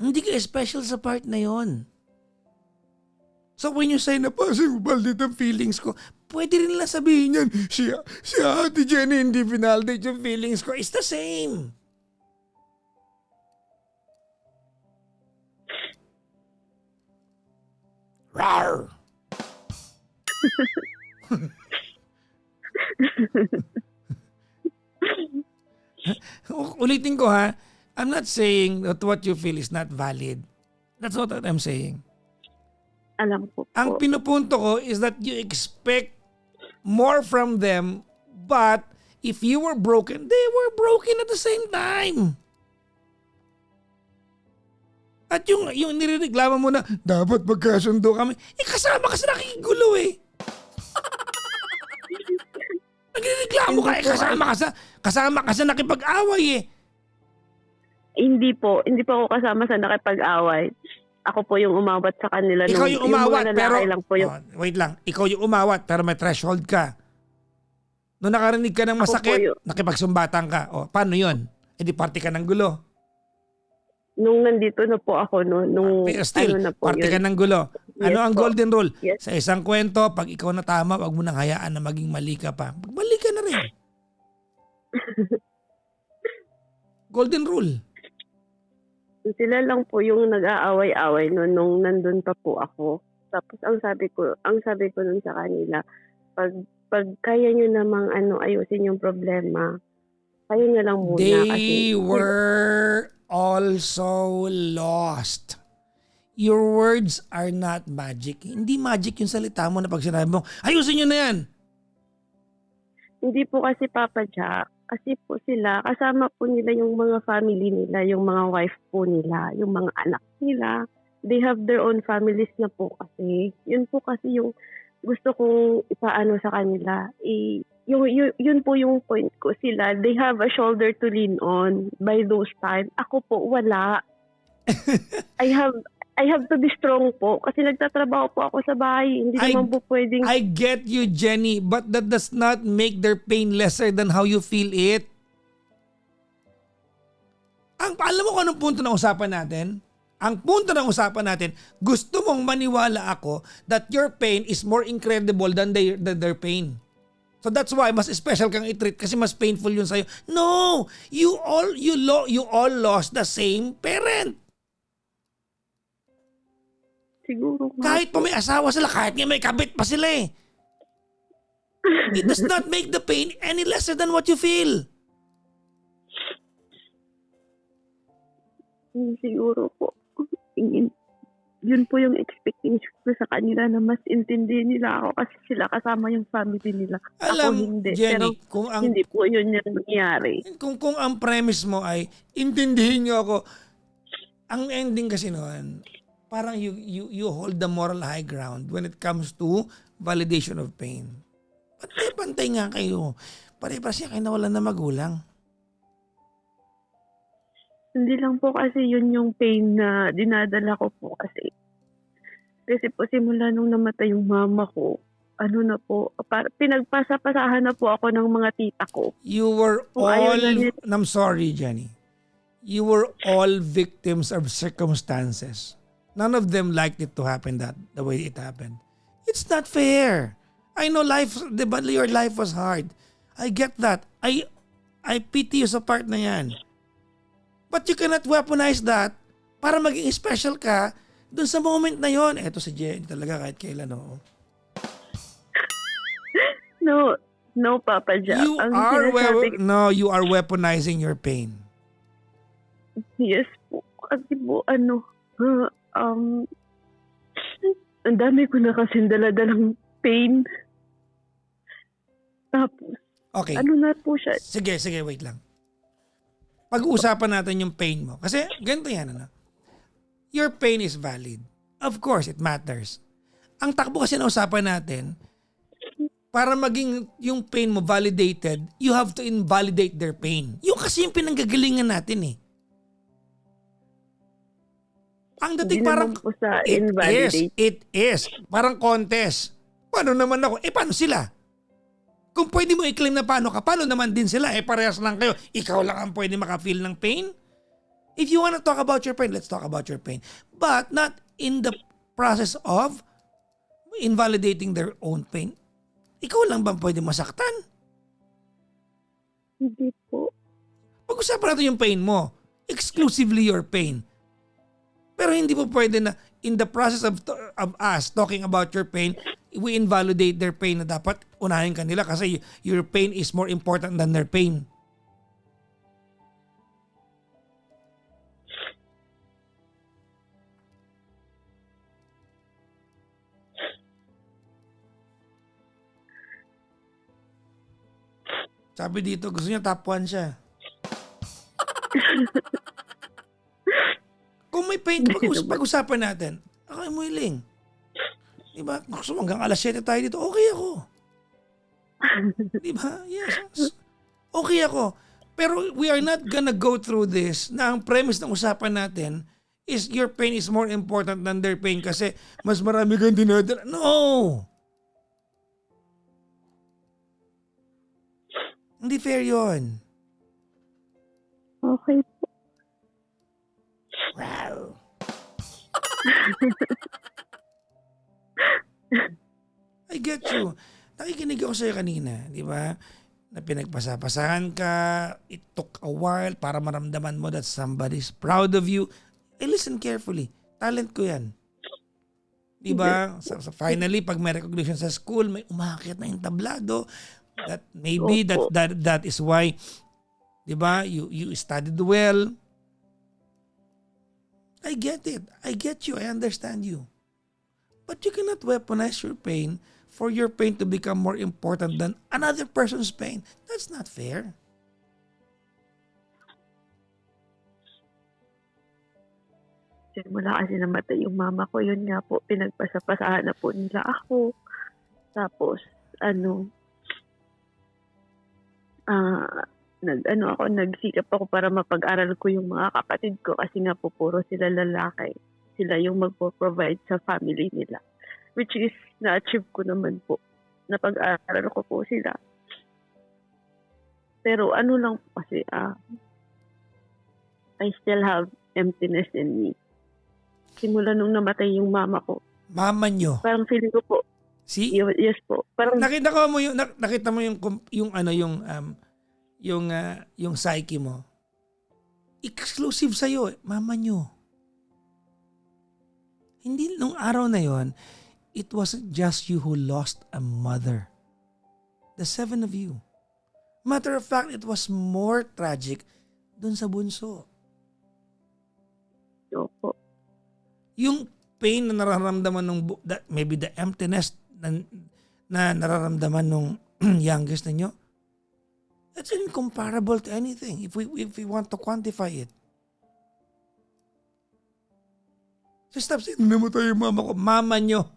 Hindi ka special sa part na yon. So when you say na validate ang feelings ko, pwede rin lang sabihin yan, si Ate Jenny hindi validate yung feelings ko. It's the same. Rawr! Ulitin ko ha, I'm not saying that what you feel is not valid. That's not what I'm saying. Alam ko po. Ang pinupunto ko is that you expect more from them, but if you were broken, they were broken at the same time. At yung nirireklamo mo na, dapat magkasundo kami, kasama ka sa nakikigulo eh. Nagreklamo ka, kasama ka sa nakipag-away eh. Hindi po ako kasama sa nakipag-away. Ako po yung umawat sa kanila. Ikaw yung umawat, pero lang po yung... wait lang, ikaw yung umawat pero may threshold ka. Nung nakarinig ka ng masakit, nakipagsumbatan ka. O, paano yun? E di party ka ng gulo. Nung nandito na po ako, nung still, na po party yun. ka ng gulo. Ano Yes ang po. golden rule? Yes. Sa isang kwento, pag ikaw na tama, wag mo nang hayaan na maging mali ka pa. Mali ka na rin. Golden rule. Sila lang po yung nag-aaway-away nung nandun pa po ako. Tapos ang sabi ko nun sa kanila, pag kaya nyo namang ayusin yung problema, kaya nyo lang muna. They were also lost. Your words are not magic. Hindi magic yung salita mo na pag sinabi mo, ayusin nyo na yan. Hindi po kasi Papa Jack. Kasi po sila, kasama po nila yung mga family nila, yung mga wife po nila, yung mga anak nila. They have their own families na po kasi. Yun po kasi yung gusto kong ipaano sa kanila. Yun po yung point ko. Sila, they have a shoulder to lean on by those times. Ako po, wala. I I have to be strong po kasi nagtatrabaho po ako sa bahay. Hindi naman po pwedeng... I get you, Jenny, but that does not make their pain lesser than how you feel it. Alam mo kung anong punto ng usapan natin? Ang punto ng usapan natin, gusto mong maniwala ako that your pain is more incredible than their pain. So that's why mas special kang i-treat kasi mas painful yun sa'yo. No! You all lost the same parent. Siguro nga. Kahit pa may asawa sila, kahit nga may kabit pa sila eh. It does not make the pain any lesser than what you feel. Siguro po. Yun po yung expectation ko sa kanila na mas intindihin nila ako kasi sila kasama yung family nila. Alam, ako hindi. Jenny, Pero hindi po yun yung nangyari. Kung ang premise mo ay intindihin nyo ako, ang ending kasi noon, parang you hold the moral high ground when it comes to validation of pain. Pantay-pantay nga kayo. Pare-pares siya kayo nawalan na magulang. Hindi lang po kasi yun yung pain na dinadala ko po kasi. Kasi po simula nung namatay yung mama ko, na po, pinagpasa-pasahan na po ako ng mga tita ko. You were I'm sorry, Jenny. You were all victims of circumstances. None of them liked it to happen the way it happened. It's not fair. I know your life was hard. I get that. I pity you sa part na yan. But you cannot weaponize that para maging special ka dun sa moment na yon. Eto si Jenny talaga kahit kailan, no? No, Papa Jack. You are weaponizing your pain. Yes po. Kasi po, ang dami ko na kasing daladalang pain. Tapos, okay. na po siya? Sige, wait lang. Pag-uusapan natin yung pain mo. Kasi ganito yan, Your pain is valid. Of course, it matters. Ang takbo kasi na usapan natin, para maging yung pain mo validated, you have to invalidate their pain. Yung kasi yung pinanggagalingan natin eh. Ang dating parang, po sa invalidate. It is. Parang contest. Paano naman ako? Paano sila? Kung pwede mo i-claim na paano ka, paano naman din sila? Parehas lang kayo. Ikaw lang ang pwede maka-feel ng pain. If you wanna talk about your pain, let's talk about your pain. But not in the process of invalidating their own pain. Ikaw lang ba pwede masaktan? Hindi po. Pag-usapan natin yung pain mo. Exclusively your pain. Pero hindi po pwede na in the process of us talking about your pain, we invalidate their pain na dapat unahin ka nila kasi your pain is more important than their pain. Sabi dito, gusto niya top 1 siya. Kung may pain, pag-usapan natin, ako mo hiling. Diba? Gusto mo hanggang alas 7 tayo dito, okay ako. Diba? Yes. Okay ako. Pero we are not gonna go through this na ang premise ng usapan natin is your pain is more important than their pain kasi mas marami kang dinadala. No! Hindi fair yon. Okay po. Wow. I get you. Nakikinig ako sa'yo kanina, di ba? Na pinagpasapasahan ka, it took a while para maramdaman mo that somebody's proud of you. Listen carefully. Talent ko yan. Di ba? So finally, pag may recognition sa school, may umakyat na yung tablado. That maybe that is why, di ba? You studied well. I get it. I get you. I understand you. But you cannot weaponize your pain for your pain to become more important than another person's pain. That's not fair. Simula kasi namatay yung mama ko, yun nga po, pinagpasapasahan na po nila ako. Tapos, nagsikap ako para mapag-aral ko yung mga kapatid ko kasi nga po puro sila lalaki. sila yung magpo-provide sa family nila. Which is, na-achieve ko naman po. Napag-aaral ko po sila. Pero ano lang po kasi, I still have emptiness in me. Simula nung namatay yung mama ko. Mama nyo. Parang feeling ko po, See? yes po. Parang Nakita mo yung psyche mo. Exclusive sa mama nyo. Hindi nung araw na yon, it wasn't just you who lost a mother. The 7 of you. Matter of fact, it was more tragic dun sa bunso. po. Yung pain na nararamdaman maybe the emptiness na nararamdaman nung youngest ninyo, that's incomparable to anything if we want to quantify it. So stop saying, namatay yung mama ko. Mama nyo.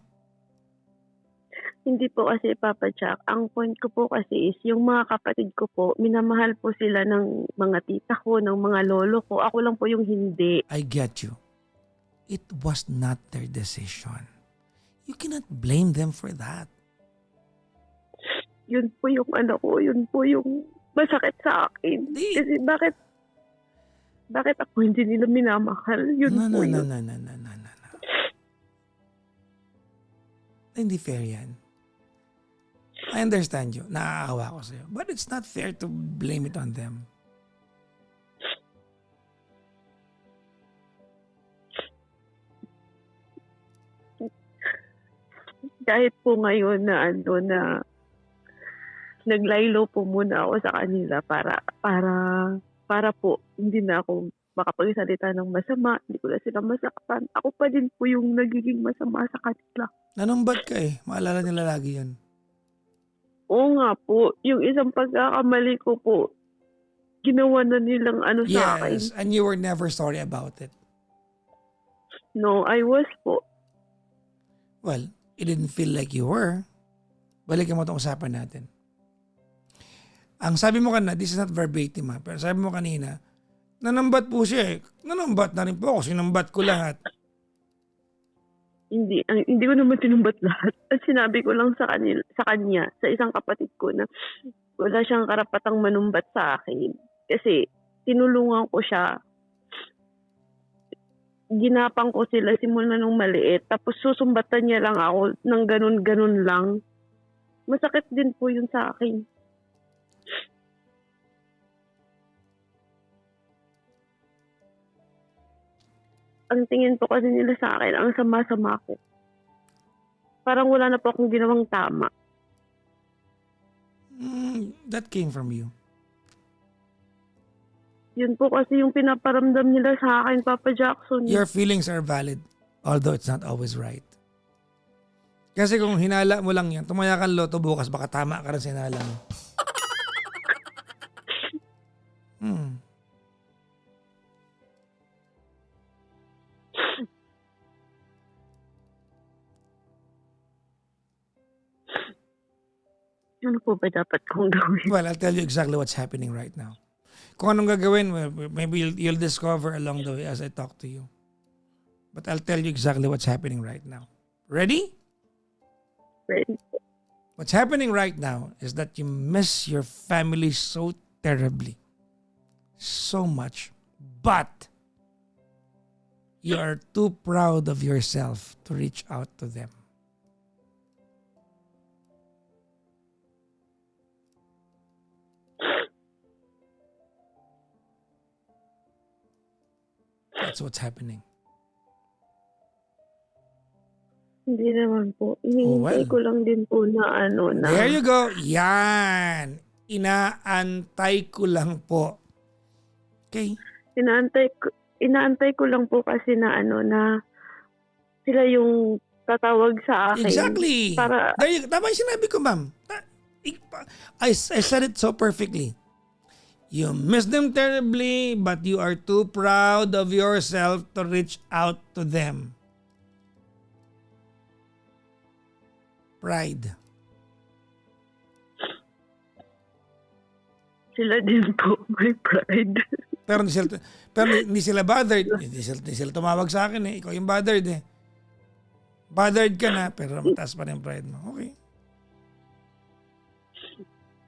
Hindi po kasi, Papa Jack. Ang point ko po kasi is, yung mga kapatid ko po, minamahal po sila ng mga tita ko, ng mga lolo ko. Ako lang po yung hindi. I get you. It was not their decision. You cannot blame them for that. Yun po yung ko, yun po yung masakit sa akin. Kasi bakit ako hindi nila minamahal? Yun po yun. No. Hindi fair yan. I understand you. Naaawa ko sa'yo. But it's not fair to blame it on them. Kahit po ngayon na naglaylo po muna ako sa kanila para po hindi na ako makapagsalita ng masama, hindi ko na sila masaktan. Ako pa din po yung nagiging masama sa kanila. Nanumbat ka eh. Maalala nila lagi yan. Oo nga po, yung isang pagkakamali ko po, ginawa na nilang sa akin. Yes, and you were never sorry about it. No, I was po. Well, it didn't feel like you were. Balikan mo itong usapan natin. Ang sabi mo kanina, this is not verbatim ha, pero sabi mo kanina, nanambat po siya eh. Nanambat na rin po ako, sinambat ko lahat. Hindi ko naman tinumbat lahat. At sinabi ko lang sa kanya, sa isang kapatid ko na wala siyang karapatang manumbat sa akin. Kasi tinulungan ko siya. Ginapang ko sila simula nung maliit. Tapos susumbatan niya lang ako ng ganun-ganun lang. Masakit din po yun sa akin. Ang tingin po kasi nila sa akin, ang sama-sama ko. Parang wala na po akong ginawang tama. That came from you. Yun po kasi yung pinaparamdam nila sa akin, Papa Jackson. Your feelings are valid, although it's not always right. Kasi kung hinala mo lang yan, tumaya kang loto bukas, baka tama ka rin sa hinala mo. Ano po ba dapat kong gawin? Well, I'll tell you exactly what's happening right now. Kung anong gagawin, well, maybe you'll discover along the way as I talk to you. But I'll tell you exactly what's happening right now. Ready? Ready. What's happening right now is that you miss your family so terribly. So much. But you are too proud of yourself to reach out to them. That's what's happening. Hindi naman po. Hinihintay ko lang din po na na... There you go. Yan. Inaantay ko lang po. Okay? Inaantay ko lang po kasi na na sila yung tatawag sa akin. Exactly. Tama yung sinabi ko, ma'am. I said it so perfectly. You miss them terribly, but you are too proud of yourself to reach out to them. Pride. Sila din po, may pride. Pero hindi sila bothered. Hindi sila tumawag sa akin eh. Ikaw yung bothered eh. Bothered ka na, pero mataas pa rin pride mo. Okay.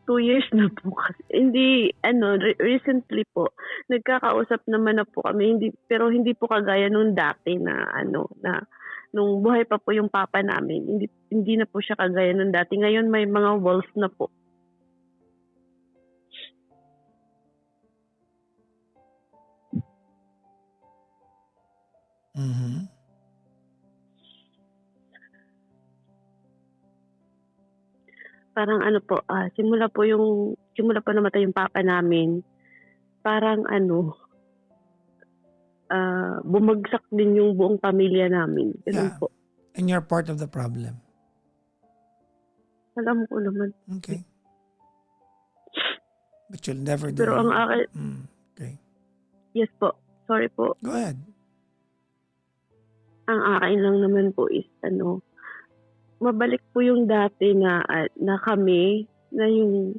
2 years na po kasi. Hindi, recently po, nagkakausap naman na po kami, pero hindi po kagaya nung dati na, na, nung buhay pa po yung papa namin. Hindi na po siya kagaya nung dati. Ngayon may mga walls na po. Mhm. Parang simula po namatay yung papa namin, parang bumagsak din yung buong pamilya namin. Ganun Yeah. po. And you're part of the problem. Alam ko naman. Okay. But you'll never do Pero it. ang akin, Okay. yes po, sorry po. Go ahead. Ang akin lang naman po is mabalik po yung dati na kami, na yung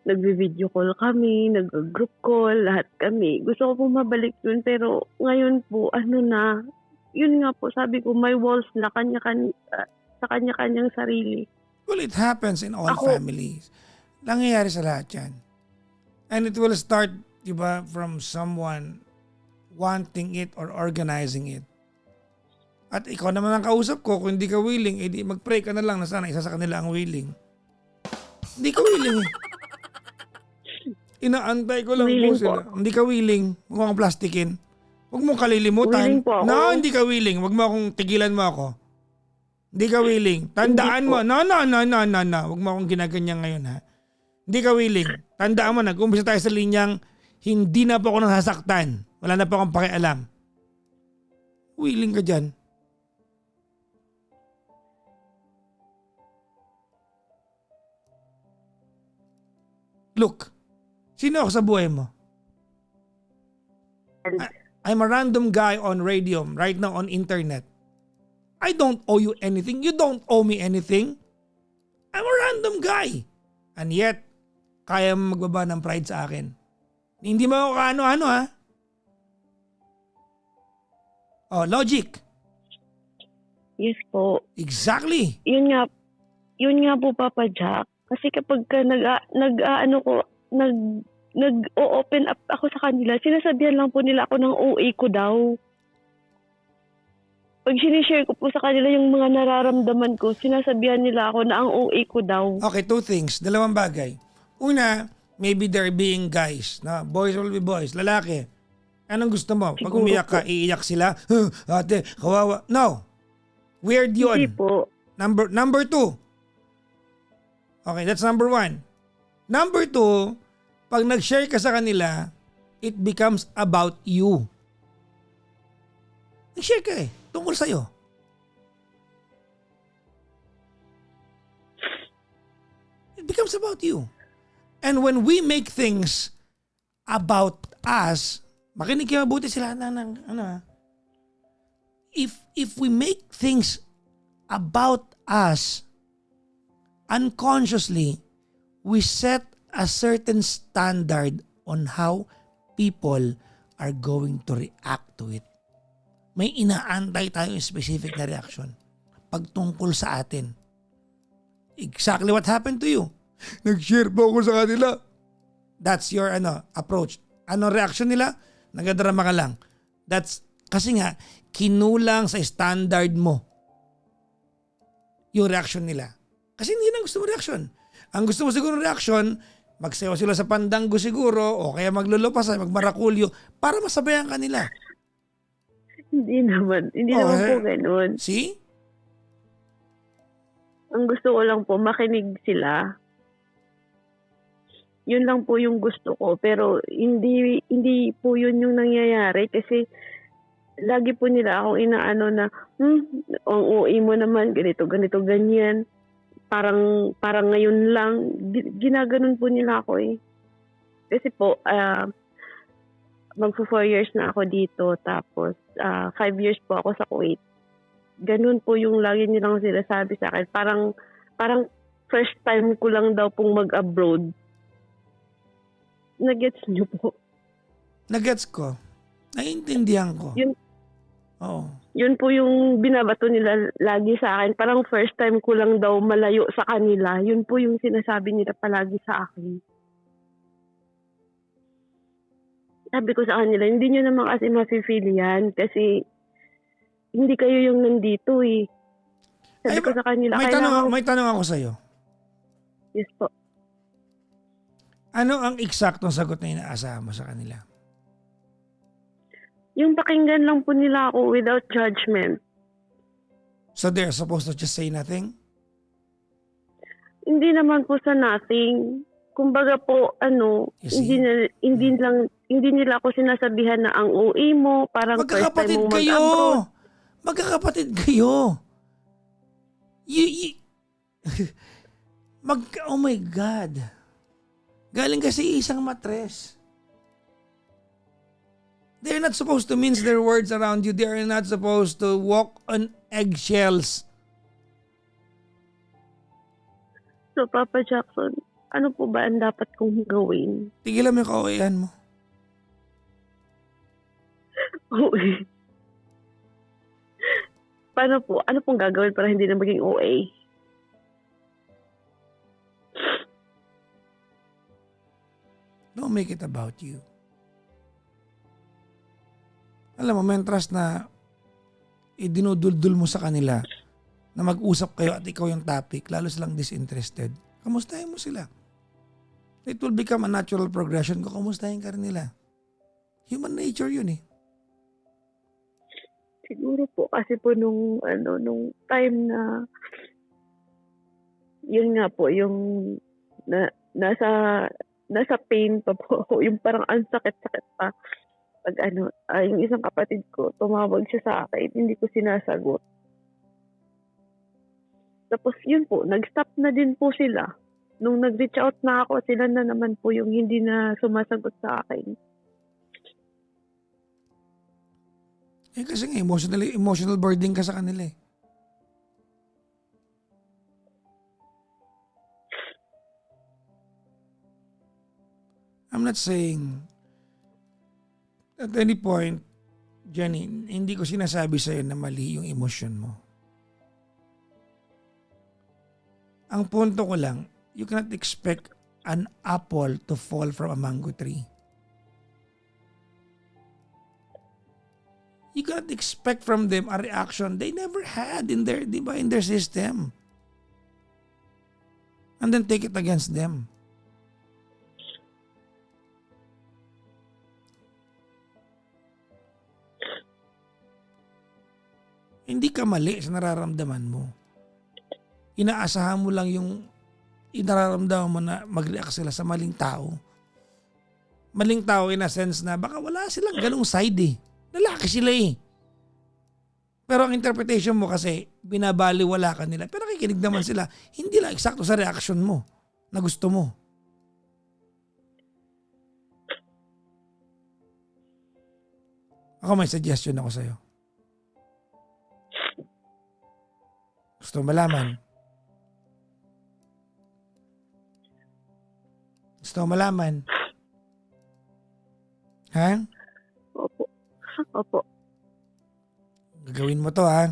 nagvi-video call kami, nag-group call, lahat kami. Gusto ko po mabalik yun, pero ngayon po, yun nga po, sabi ko, may walls na sa kanya-kanyang sarili. Well, it happens in all families. Nangyayari sa lahat yan. And it will start, di ba, from someone wanting it or organizing it. At ikaw naman ang kausap ko, kung hindi ka willing, edi mag-pray ka na lang na sana isa sa kanila ang willing. Hindi ka willing eh. Inaantay ko lang Willing po sila. po. Hindi ka willing. Huwag mo akong plastikin. Huwag mong kalilimutan. Willing po ako. No, hindi ka willing. Huwag mo akong tigilan mo ako. Hindi ka willing. Tandaan Hindi mo. po. No. Huwag mo akong ginaganyan ngayon ha. Hindi ka willing. Tandaan mo, nag-umpisa tayo sa linyang hindi na po ako nasasaktan. Wala na po akong pakialam. Willing ka dyan. Look, sino ako sa buhay mo? I'm a random guy on radio right now on internet. I don't owe you anything. You don't owe me anything. I'm a random guy. And yet, kaya mo magbaba ng pride sa akin. Hindi mo ako kaano-ano ha. Oh, logic. Yes po. Exactly. Yun nga po, Papa Jack. Kasi kapag ka nag-open up ako sa kanila, sinasabihan lang po nila ako ng OA ko daw. Pag sinishare ko po sa kanila yung mga nararamdaman ko, sinasabihan nila ako na ang OA ko daw. Okay, two things. Dalawang bagay. Una, maybe they're being guys. Na boys will be boys. Lalaki. Anong gusto mo? Pag Siguro umiyak ka, po. iiyak sila. Ate, kawawa. No. Weird yun. Hindi po. Number two. Okay, that's number one. Number two, pag nag-share ka sa kanila, it becomes about you. Nag-share ka eh. Tungkol sa'yo. It becomes about you. And when we make things about us, makinig kayo mabuti sila if we make things about us, unconsciously, we set a certain standard on how people are going to react to it. May inaantay tayong specific na reaction pagtungkol sa atin. Exactly what happened to you. Nag-share po ako sa kanila. That's your approach. Ano reaction nila? Nagadrama ka lang. That's kasi nga kinulang sa standard mo yung reaction nila. Kasi hindi na gusto mo reaction. Ang gusto mo siguro reaction, magsayaw sila sa pandanggo siguro o kaya maglulupasan, magmarakulyo para masabayan ka nila. Hindi naman po ganun. See? Ang gusto ko lang po, makinig sila. Yun lang po yung gusto ko. Pero hindi po yun yung nangyayari kasi lagi po nila akong inaano na, ang OA mo naman, ganito, ganyan. Parang ngayon lang, ginaganon po nila ako eh. Kasi po, magpo 4 years na ako dito, tapos 5 years po ako sa Kuwait. Ganun po yung lagi nilang sinasabi sa akin. Parang first time ko lang daw pong mag-abroad. Nagets niyo po. Nagets ko. Naiintindihan ko. Yun, Oo. yun po yung binabato nila lagi sa akin. Parang first time ko lang daw malayo sa kanila. Yun po yung sinasabi nila palagi sa akin. Sabi ko sa kanila, hindi nyo naman kasi mafe-feel yan kasi hindi kayo yung nandito eh. Sabi ko sa kanila, May tanong ako sa'yo. Yes po. Ano ang eksaktong sagot na inaasahan mo sa kanila? Yung pakinggan lang po nila ako without judgment. So they're supposed to just say nothing? Hindi naman po sa nothing. Kumbaga po, You see? hindi nila ako sinasabihan na ang OA mo, parang first time Magkakapatid mo kayo! mag-abroad. Magkakapatid kayo! Oh my God! Galing kasi isang matres. They're not supposed to mince their words around you. They are not supposed to walk on eggshells. So, Papa Jackson, ano po ba ang dapat kong gawin? Tigilan mo yung kauwian mo. OA. Paano po? Ano pong gagawin para hindi na maging OA? Don't make it about you. Alam mo, mentras na idinuduldul mo sa kanila na mag-usap kayo at ikaw yung topic, lalo silang disinterested, kamustahin mo sila. It will become a natural progression kung kamustahin ka rin nila. Human nature yun eh. Siguro po kasi po nung time na yun nga po yung nasa pain pa po ako, yung parang ang sakit-sakit pa. Pag yung isang kapatid ko, tumawag siya sa akin, hindi ko sinasagot. Tapos yun po, nag-stop na din po sila. Nung nag-reach out na ako, sila na naman po yung hindi na sumasagot sa akin. Kasi nga emotional burden ka sa kanila eh. I'm not saying at any point, Jenny, hindi ko sinasabi sa'yo na mali yung emosyon mo. Ang punto ko lang, you cannot expect an apple to fall from a mango tree. You cannot expect from them a reaction they never had in their, di ba, in their system. And then take it against them. Hindi ka mali sa nararamdaman mo. Inaasahan mo lang yung nararamdaman mo na mag-react sila sa maling tao. Maling tao in a sense na baka wala silang ganung side eh. Lalaki sila eh. Pero ang interpretation mo kasi binabaliwala ka nila. Pero nakikinig naman sila. Hindi lang eksakto sa reaction mo na gusto mo. Ako may suggestion ako sa'yo. Gusto mo malaman? Gusto mo malaman? Ha? Opo. Opo. Gagawin mo to ha?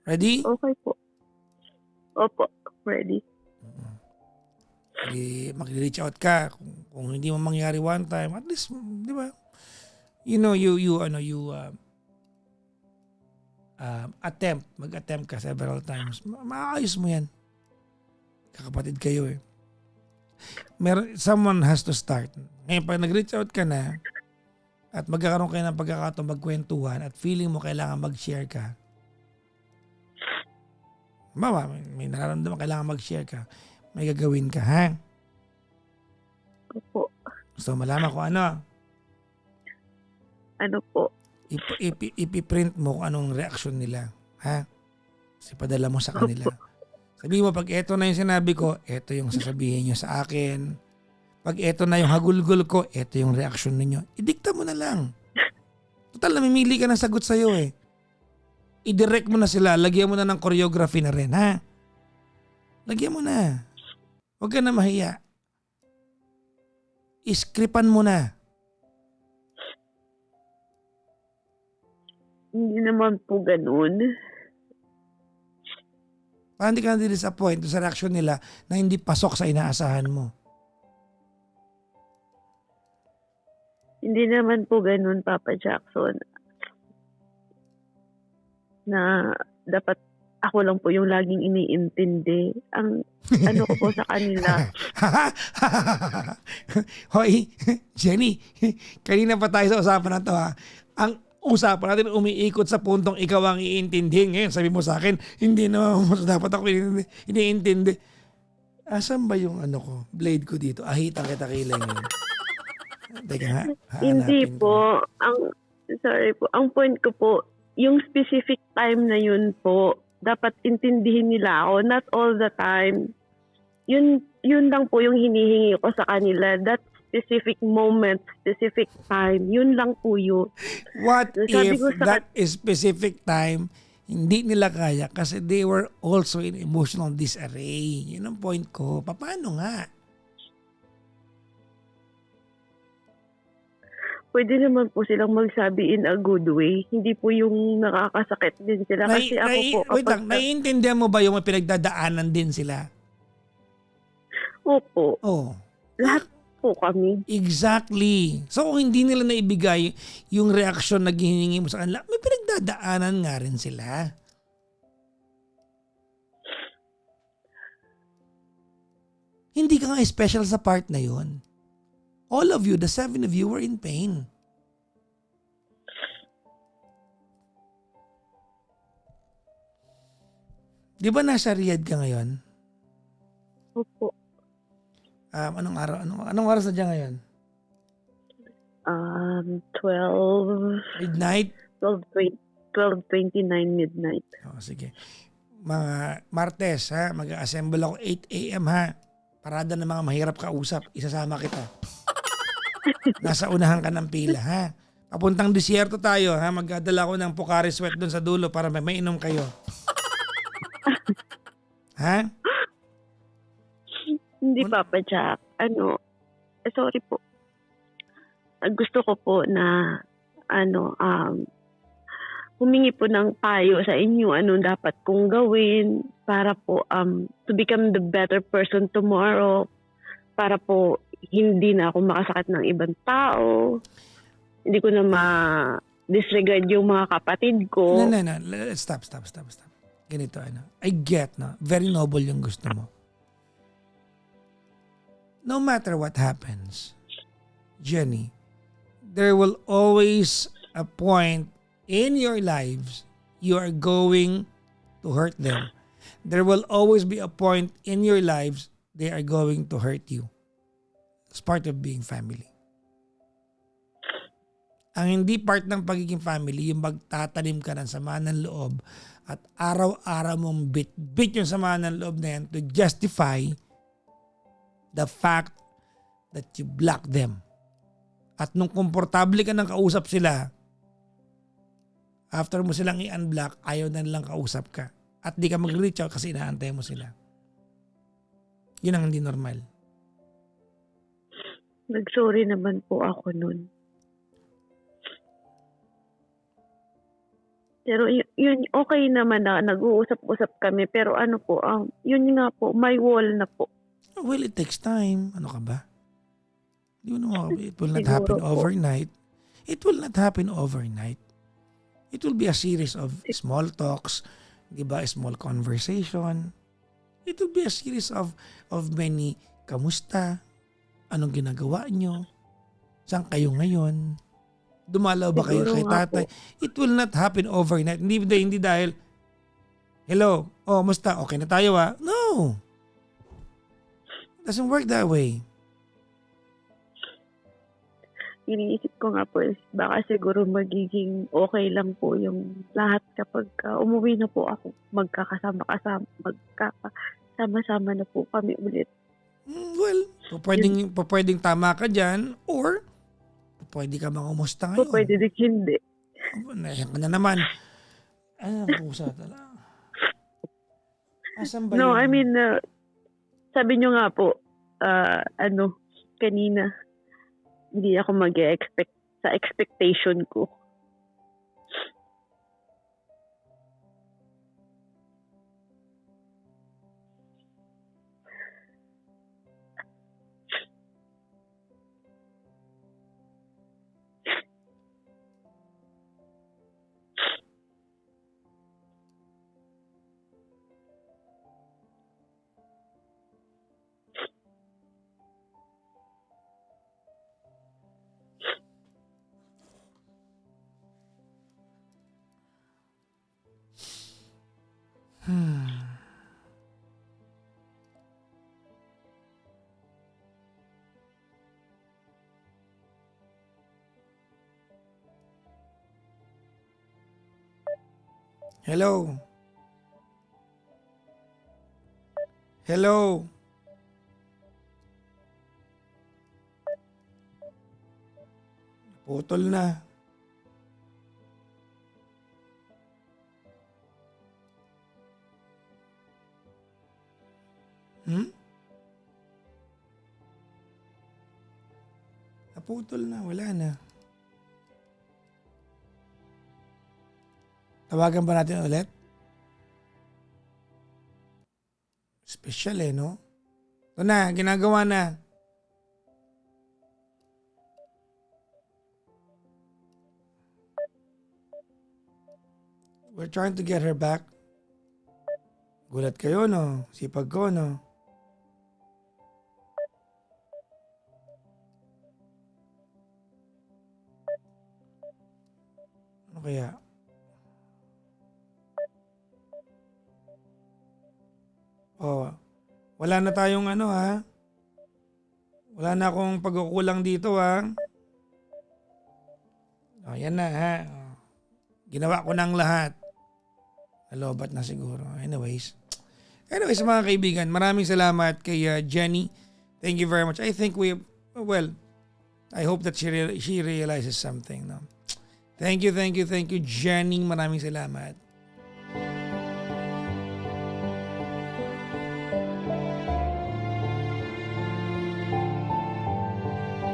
Ready? Okay po. Opo. Ready. Mag-reach out ka kung hindi mo mangyari one time, at least, di ba? You know, mag-attempt ka several times. Maayos mo yan. Kakapatid kayo eh. Someone has to start. Ngayon, pag nag-reach out ka na at magkakaroon kayo ng pagkakataon magkwentuhan at feeling mo kailangan mag-share ka, may nararamdaman kailangan mag-share ka, may gagawin ka, ha? Opo. Gusto mo malaman kung ano? Ano po? Ipiprint mo kung anong reaksyon nila, ha? Kasi padala mo sa kanila. Sabihin mo, pag eto na yung sinabi ko, eto yung sasabihin nyo sa akin. Pag eto na yung hagulgol ko, eto yung reaksyon ninyo. Idikta mo na lang. Total, namimili ka ng sagot sa'yo eh. I-direct mo na sila, lagyan mo na ng choreography na rin, ha? Lagyan mo na. Huwag ka na mahiya. Iskripan mo na. naman po ganun. Parang hindi ka na-disappoint sa reaction nila na hindi pasok sa inaasahan mo. Hindi naman po ganun, Papa Jackson, na dapat ako lang po yung laging iniintindi. Ang ano ko po sa kanila, Hoy, Jenny, kanina pa tayo sa usapan na to ha. Ang usapan natin umiikot sa puntong ikaw ang iintindihin. Ngayon, sabi mo sa akin, hindi na dapat ako iniintindi. Asan ba yung ano ko, blade ko dito? Ahitan kita kilay ngayon. Teka nga, hindi hahanapin ko. po. Sorry po. Ang point ko po, yung specific time na yun po, dapat intindihin nila ako. Not all the time. Yun lang po yung hinihingi ko sa kanila. That specific moment, specific time. Yun lang po yun. What Sabi if ko sa that specific time hindi nila kaya kasi they were also in emotional disarray? Yun ang point ko. Paano nga? Pwede naman po silang magsabi in a good way. Hindi po yung nakakasakit din sila. Kasi ako po, Wait lang, naiintindihan mo ba yung may pinagdadaanan din sila? Opo. Oh, Lahat po kami. exactly. So kung hindi nila naibigay yung reaksyon na hiningi mo sa kanila, may pinagdadaanan nga rin sila. Hindi ka nga special sa part na yun. All of you, the 7 of you were in pain. Di ba nasa Riyadh ka ngayon? Opo. Anong araw? Anong oras na dyan ngayon? 12, Midnight? 12:29 midnight. Oh, sige. Mga Martes, ha? Mag-assemble ako 8 a.m. ha? Parada ng mga mahirap kausap. Isasama kita. Nasa unahan ka ng pila, ha? Papuntang disyerto tayo, ha? Magdadala ko ng Pocari Sweat doon sa dulo para may inom kayo. Ha? Hindi, Papa Jack. Sorry po. Gusto ko po na, humingi po ng payo sa inyo anong dapat kong gawin para po to become the better person tomorrow, para po hindi na ako makasakit ng ibang tao, hindi ko na ma-disregard yung mga kapatid ko. No. Stop. Ganito, I get na. Very noble yung gusto mo. No matter what happens, Jenny, there will always a point in your lives you are going to hurt them. There will always be a point in your lives they are going to hurt you. It's part of being family. Ang hindi part ng pagiging family, yung magtatanim ka ng sama ng loob at araw-araw mong bit-bit yung sama ng loob na yan to justify the fact that you block them. At nung komportable ka nang kausap sila, after mo silang i-unblock, ayaw na nilang kausap ka. At di ka mag-reach out kasi inaantay mo sila. Yun ang hindi normal. Nag-sorry naman po ako nun. Pero yun, okay naman na nag-uusap-usap kami. Pero yun nga po, may wall na po. Well, it takes time. Ano ka ba? It will not Siguro happen po. overnight. It will not happen overnight. It will be a series of small talks, di ba? Small conversation. It will be a series of many, kamusta? Anong ginagawa nyo? Saan kayo ngayon? Dumalaw ba kayo Siguro kay nga tatay? po. It will not happen overnight. Hindi dahil, hello, musta? Okay na tayo ha? No. It doesn't work that way. Iniisip ko nga po is baka siguro magiging okay lang po yung lahat kapag umuwi na po ako. Magkakasama-sama na po kami ulit. Well, pwedeng tama ka dyan or pwede ka mangumusta ngayon. Pwede din hindi. Nahiyan ka na naman. Pusa talaga. Asan ba No, yun? I mean, sabi nyo nga po, kanina, hindi ako mag-expect sa expectation ko. Hello? Hello? Putol na. Hmm? Naputol na, wala na. Tawagan ba natin ulit? Special no? Ito na, ginagawa na. We're trying to get her back. Gulat kayo, no? Sipag ko, no? Ano kaya? Oh, wala na tayong ha? Wala na akong pagkukulang dito Oh, yan na ha. Oh, ginawa ko ng lahat. Nalobat na siguro. Anyways, mga kaibigan, maraming salamat kay Jenny. Thank you very much. I think I hope that she realizes something. No? Thank you, Jenny. Maraming salamat.